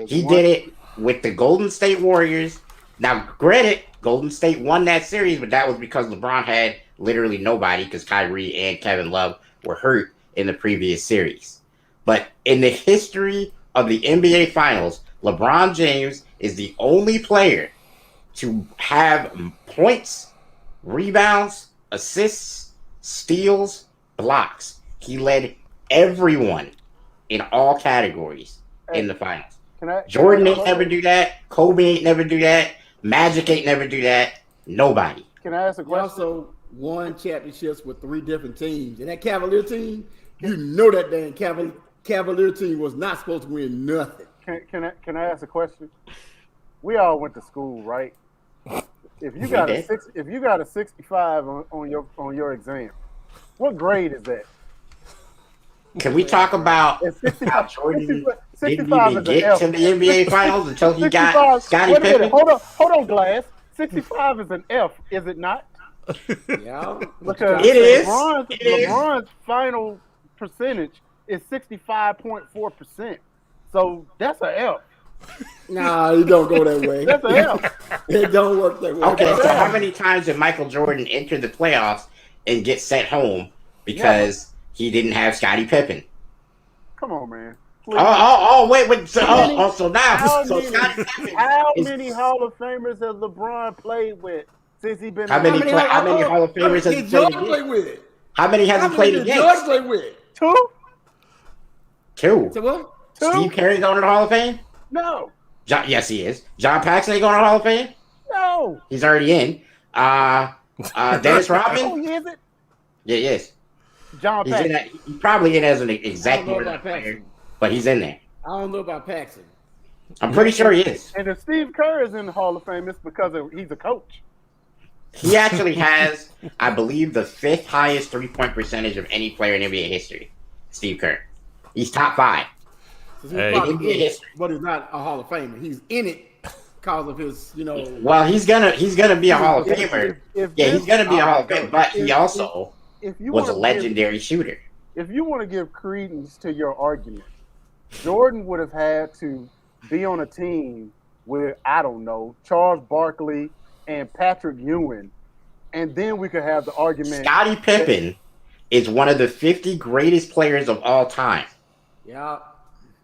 He did it with the Golden State Warriors. Now, granted, Golden State won that series, but that was because LeBron had literally nobody because Kyrie and Kevin Love were hurt in the previous series. But in the history of the NBA Finals, LeBron James is the only player to have points, rebounds, assists, steals, blocks. He led everyone in all categories in the finals. Jordan ain't never do that. Kobe ain't never do that. Magic ain't never do that. Nobody. Can I ask a He question? also won championships with 3 different teams. And that Cavalier team, you know that damn Cavalier team was not supposed to win nothing. Can I ask a question? We all went to school, right? If you got a 65 on your exam, what grade is that? Can we talk about how Jordan didn't even get to the NBA Finals until he got Scottie Pippen? Hold on, Glass. 65 is an F, is it not? Yeah, Because it is. LeBron's final percentage is 65.4%. So that's an F. Nah, it don't go that way. That's an F. It don't work that way. Okay, so how many times did Michael Jordan enter the playoffs and get sent home because he didn't have Scottie Pippen? Come on, man. Wait. So now, Scottie Pippen. How many Hall of Famers has LeBron played with since he been? How many Hall of Famers has he played against? How many has he played against? George play with? Two. So what? Steve Carey's going to the Hall of Fame? No. Yes, he is. John Paxson ain't going to the Hall of Fame? No. He's already in. Dennis Rodman? Oh, he is it? Yeah, he is. John Paxson. He's probably in as an executive player, but he's in there. I don't know about Paxson. I'm pretty sure he is. And if Steve Kerr is in the Hall of Fame, it's because he's a coach. He actually has, I believe, the 5th highest 3-point percentage of any player in NBA history. Steve Kerr. He's top 5. He's probably in it, but he's not a Hall of Famer. He's in it because of his, Well, he's gonna be a Hall of Famer. He's gonna be a Hall of Famer, but he also was a legendary shooter. If you want to give credence to your argument, Jordan would have had to be on a team with, I don't know, Charles Barkley and Patrick Ewing, and then we could have the argument. Scottie Pippen is one of the 50 greatest players of all time. Yeah.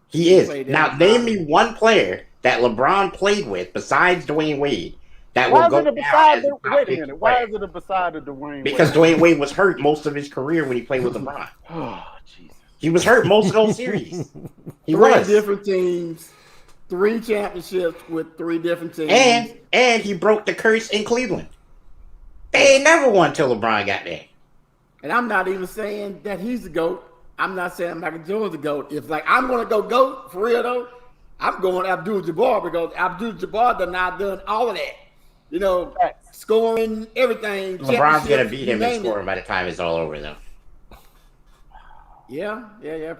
He is. Now, name me one player that LeBron played with besides Dwayne Wade that will go down as a top 50 player. Why is it a beside of Dwayne Wade? Because Dwayne Wade was hurt most of his career when he played with LeBron. Oh, Jesus. He was hurt most of those series. He 3 was. different teams, 3 championships with 3 different teams. And he broke the curse in Cleveland. They ain't never won till LeBron got there. And I'm not even saying that he's the GOAT. I'm not saying Michael Jordan's the GOAT. If I'm going to go GOAT, for real though, I'm going Abdul-Jabbar because Abdul-Jabbar done all of that. Scoring, everything. LeBron's going to beat him in scoring by the time it's all over though. Yeah,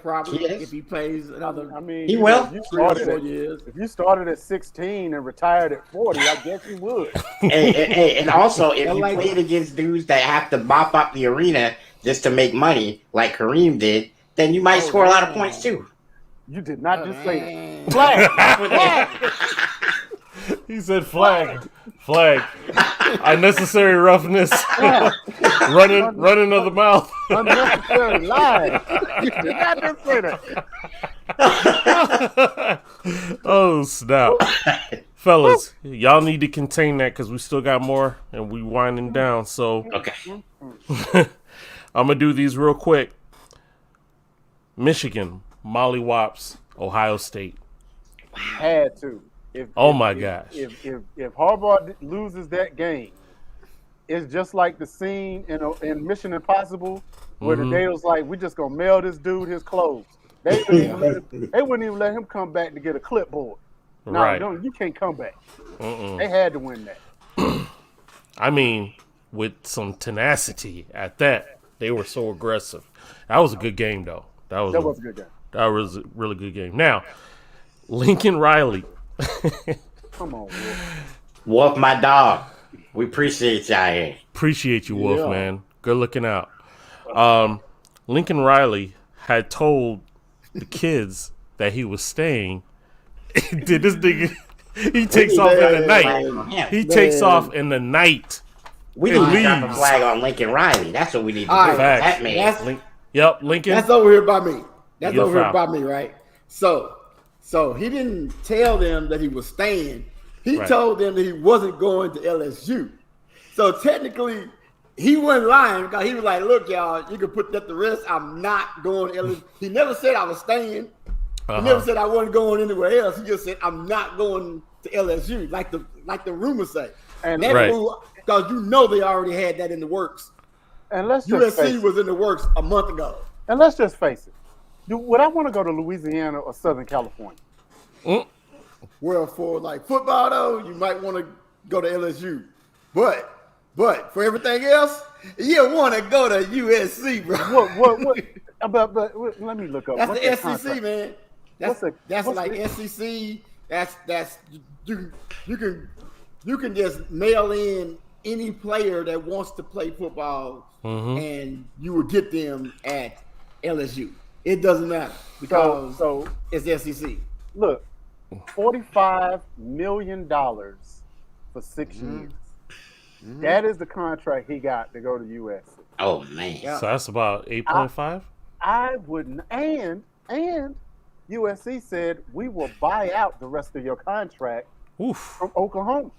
probably. If he plays another, he will. If you started at 16 and retired at 40, I guess you would. and also, if you played against dudes that have to mop up the arena just to make money, like Kareem did, then you might score a lot of points too. You did not just say flag. He said flag. Unnecessary roughness. running of the mouth. Unnecessary lie. You did not just say that. Oh, snap. Fellas, y'all need to contain that because we still got more and we winding down. So, okay. I'm going to do these real quick. Michigan, mollywops, Ohio State. Had to. My gosh. If Harbaugh loses that game, it's just like the scene in Mission Impossible where the day was like, we're just going to mail this dude his clothes. They wouldn't even let him come back to get a clipboard. No, you can't come back. They had to win that. I mean, with some tenacity at that. They were so aggressive. That was a good game, though. That was a good game. That was a really good game. Now, Lincoln Riley. Come on, Wolf, my dog. We appreciate y'all here. Appreciate you, Wolf, man. Good looking out. Lincoln Riley had told the kids that he was staying. Did this nigga? He takes off in the night. He takes off in the night. We need to drop a flag on Lincoln Riley. That's what we need to do. Facts. That man. Lincoln. That's over here by me. That's over here by me, right? So he didn't tell them that he was staying. He told them that he wasn't going to LSU. So technically, he wasn't lying because he was like, look, y'all, you can put that to rest. I'm not going to LSU. He never said I was staying. He never said I wasn't going anywhere else. He just said, I'm not going to LSU, like the rumors say. And that's because they already had that in the works. And let's just USC was in the works a month ago. And let's just face it. Would I want to go to Louisiana or Southern California? Well, for like football though, you might want to go to LSU. But for everything else, you want to go to USC, bro. But let me look up. That's the SEC, contract? Man. That's like SEC. That's you can just mail in any player that wants to play football, and you will get them at LSU. It doesn't matter because it's SEC. Look, $45 million for 6 years. That is the contract he got to go to USC. Oh man! So that's about 8.5. I wouldn't, and USC said we will buy out the rest of your contract from Oklahoma.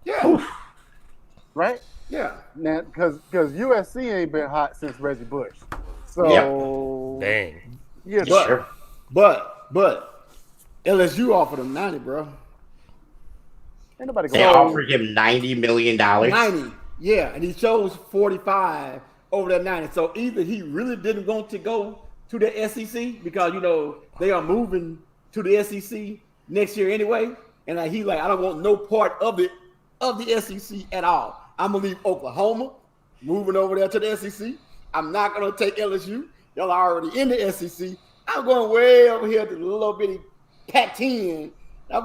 Yeah. Oof. Right? Yeah. Now, because USC ain't been hot since Reggie Bush. So dang. Yeah, but LSU offered him 90, bro. Ain't nobody they offered him $90 million. 90, yeah, and he chose 45 over that 90. So either he really didn't want to go to the SEC because they are moving to the SEC next year anyway, and like he like I don't want no part of the SEC at all. I'm gonna leave Oklahoma, moving over there to the SEC. I'm not gonna take LSU. Y'all are already in the SEC. I'm going way over here to the little bitty Pac-10. I'm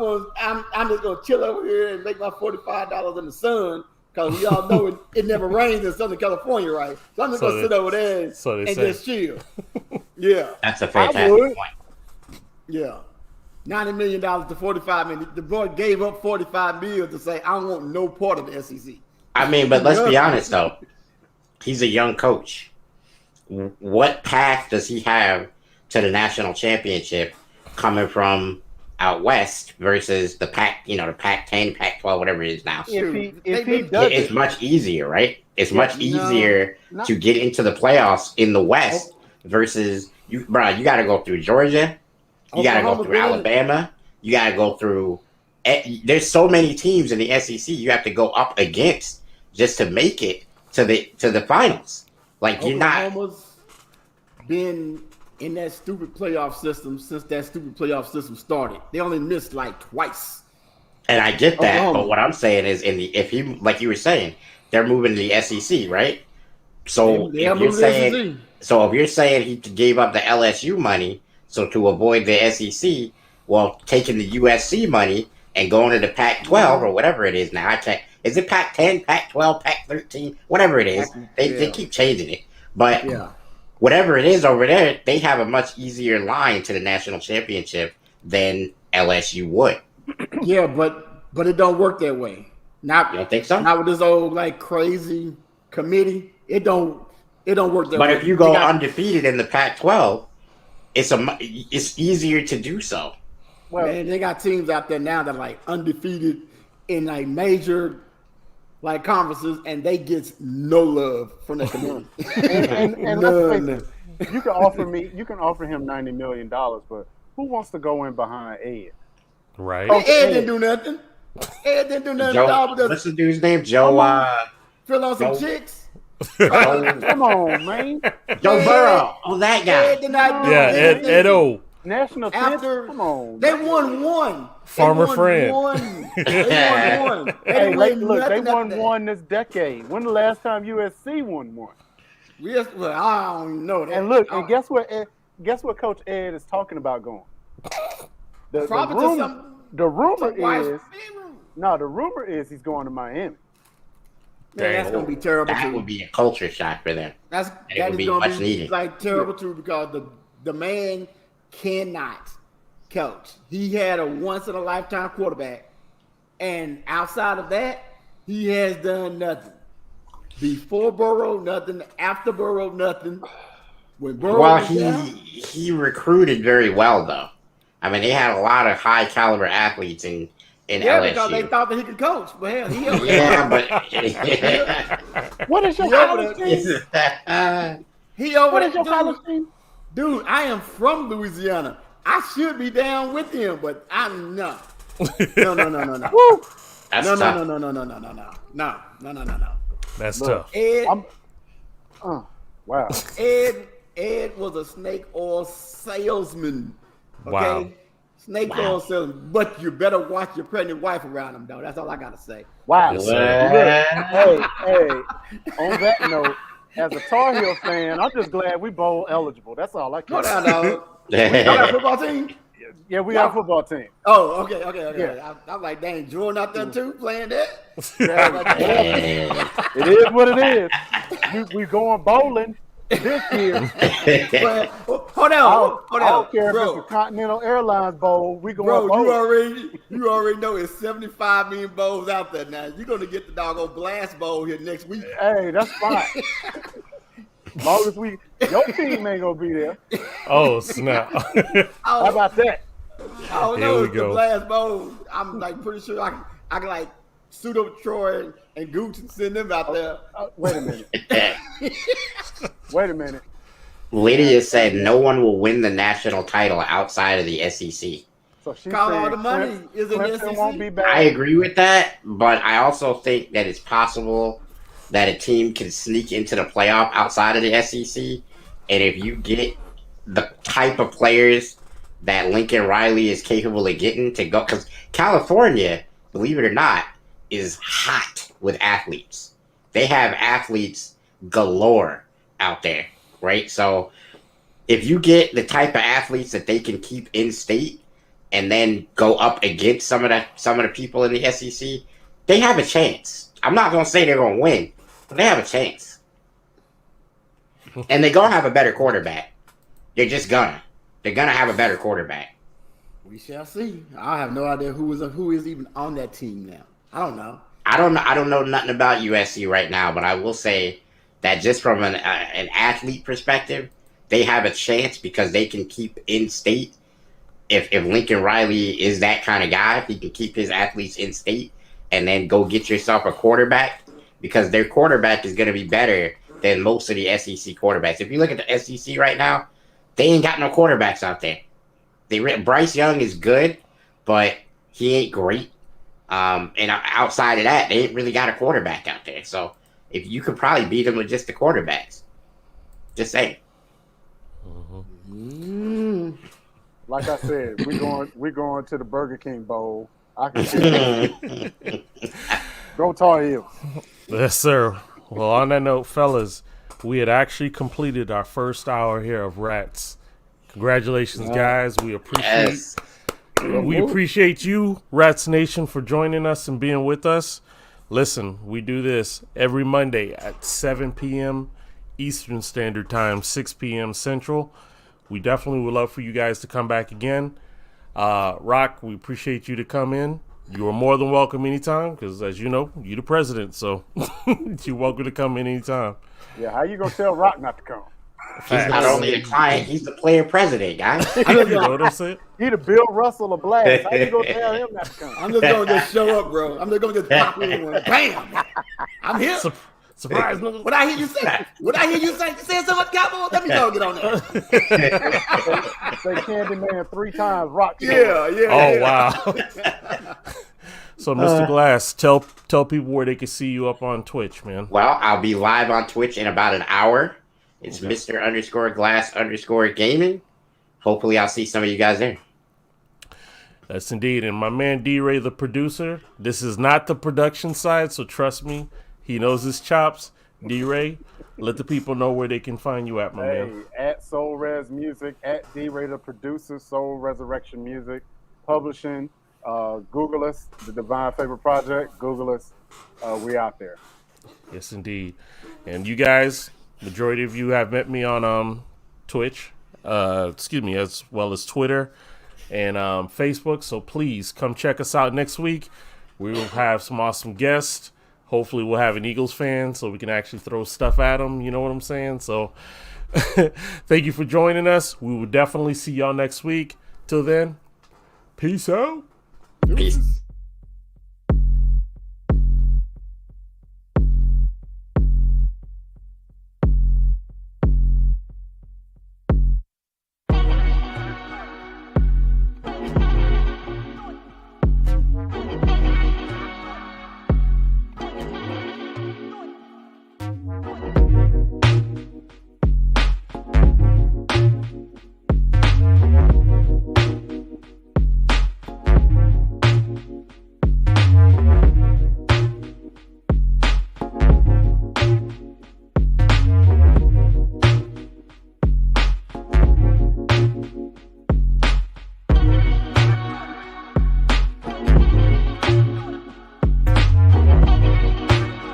just gonna chill over here and make my $45 in the sun because we all know it never rains in Southern California, right? So I'm just gonna sit over there and just chill. Yeah, that's a fantastic point. Yeah, $90 million to $45 million. The boy gave up $45 million to say I don't want no part of the SEC. I mean, but let's be honest though. He's a young coach. What path does he have to the national championship coming from out west versus the Pac, the Pac-10, Pac-12, whatever it is now? If he does it's much easier, right? It's much easier to get into the playoffs in the West versus you, bro. You got to go through Georgia, you got to go through Alabama, you got to go through. There's so many teams in the SEC you have to go up against just to make it to the finals. Like you're not. Oklahoma's been in that stupid playoff system since that stupid playoff system started. They only missed like twice. And I get that, but what I'm saying is, if he, like you were saying, they're moving to the SEC, right? So if you're saying he gave up the LSU money, so to avoid the SEC, well, taking the USC money and going to the Pac-12 or whatever it is now, I can't. Is it Pac-10, Pac-12, Pac-13, whatever it is? They keep changing it, but whatever it is over there, they have a much easier line to the national championship than LSU would. Yeah, but it don't work that way. Not, you don't think so? Not with this old like crazy committee. It don't work that way. But if you go undefeated in the Pac-12, it's easier to do so. Well, man, they got teams out there now that are like undefeated in like major like conferences, and they get no love from the community. and none. You can offer him $90 million, but who wants to go in behind Ed? Right. Ed didn't do nothing. Ed didn't do nothing. What's the dude's name? Joe. Fill on some chicks. Come on, man. Joe Burrow. Oh, that guy. Ed did not do Edo. National after come on. They won one. Farmer friend. They won one. Hey, look, they won one this decade. When the last time USC won one? Well, I don't even know that. And look, and guess what Coach Ed is talking about going? The rumor is he's going to Miami. Man, that's gonna be terrible. That would be a culture shock for them. That would be much needed. Like terrible too, because the man cannot coach. He had a once in a lifetime quarterback, and outside of that, he has done nothing. Before Burrow, nothing. After Burrow, nothing. When Burrow he recruited very well though. I mean, they had a lot of high caliber athletes in LSU. Because they thought that he could coach. But hell, he what is your college team? What is your college team? Dude, I am from Louisiana. I should be down with him, but I'm not. No. Woo! That's tough. No. That's tough. Ed, wow. Ed was a snake oil salesman. Okay? Wow. Snake oil salesman. But you better watch your pregnant wife around him, though. That's all I gotta say. Wow. Look, hey. On that note, as a Tar Heel fan, I'm just glad we bowl eligible. That's all I care. Hold on, dog. Y'all got a football team? Yeah, we got a football team. Oh, okay. Yeah. I'm like, dang, Jordan out there too playing that? It is what it is. We going bowling this year. But, hold on. I don't care if it's a Continental Airlines bowl. We going bowling. You already know it's 75 million bowls out there now. You're gonna get the doggone blast bowl here next week. Hey, that's fine. As long as your team ain't gonna be there. Oh snap! How about that? I don't know. It's the blast bowl. I'm like pretty sure I can like suit up Troy and Gooch and send them out there. Wait a minute. Lydia said no one will win the national title outside of the SEC. So she's all the money is in the SEC. Won't be bad. I agree with that, but I also think that it's possible that a team can sneak into the playoff outside of the SEC, and if you get the type of players that Lincoln Riley is capable of getting to go. Because California, believe it or not, is hot with athletes. They have athletes galore out there, right? So if you get the type of athletes that they can keep in state and then go up against some of the people in the SEC, they have a chance. I'm not gonna say they're gonna win, but they have a chance. And they're gonna have a better quarterback. They're just gonna. They're gonna have a better quarterback. We shall see. I have no idea who is even on that team now. I don't know. I don't know nothing about USC right now, but I will say that just from an athlete perspective, they have a chance because they can keep in state. If Lincoln Riley is that kind of guy, if he can keep his athletes in state and then go get yourself a quarterback, because their quarterback is going to be better than most of the SEC quarterbacks. If you look at the SEC right now, they ain't got no quarterbacks out there. Bryce Young is good, but he ain't great. And outside of that, they ain't really got a quarterback out there. So if you could probably beat them with just the quarterbacks. Just saying. Like I said, we're going to the Burger King Bowl. I can see Go Tar Heels. Yes, sir. Well, on that note, fellas, we had actually completed our first hour here of Rats. Congratulations, guys. We appreciate you, Rats Nation, for joining us and being with us. Listen, we do this every Monday at 7 p.m. Eastern Standard Time, 6 p.m. Central. We definitely would love for you guys to come back again. Rock, we appreciate you to come in. You are more than welcome anytime because, as you know, you're the president, so you're welcome to come in anytime. Yeah, how you going to tell Rock not to come? He's not only a client, he's the player president, guys. You know what I'm saying? He the Bill Russell of Blast. How you going to tell him not to come? I'm just going to show up, bro. I'm just going to pop in and bam. I'm here. Surprise, nigga. What I hear you say? You said so much, Cowboy? Let me go get on there. Say Candyman 3 times, Rock. Yeah. Oh, wow. So, Mr. Glass, tell people where they can see you up on Twitch, man. Well, I'll be live on Twitch in about an hour. It's Mr._Glass_Gaming. Hopefully, I'll see some of you guys there. That's indeed. And my man D-Ray, the producer, this is not the production side, so trust me, he knows his chops. D-Ray, let the people know where they can find you at, my man. At Soul Res Music, at D-Ray the producer, Soul Resurrection Music, publishing. Google us, The Divine Favor Project. Google us. We out there. Yes, indeed. And you guys, majority of you have met me on Twitch, as well as Twitter and Facebook. So please come check us out next week. We will have some awesome guests. Hopefully we'll have an Eagles fan so we can actually throw stuff at them. You know what I'm saying? So thank you for joining us. We will definitely see y'all next week. Till then, peace out. Peace.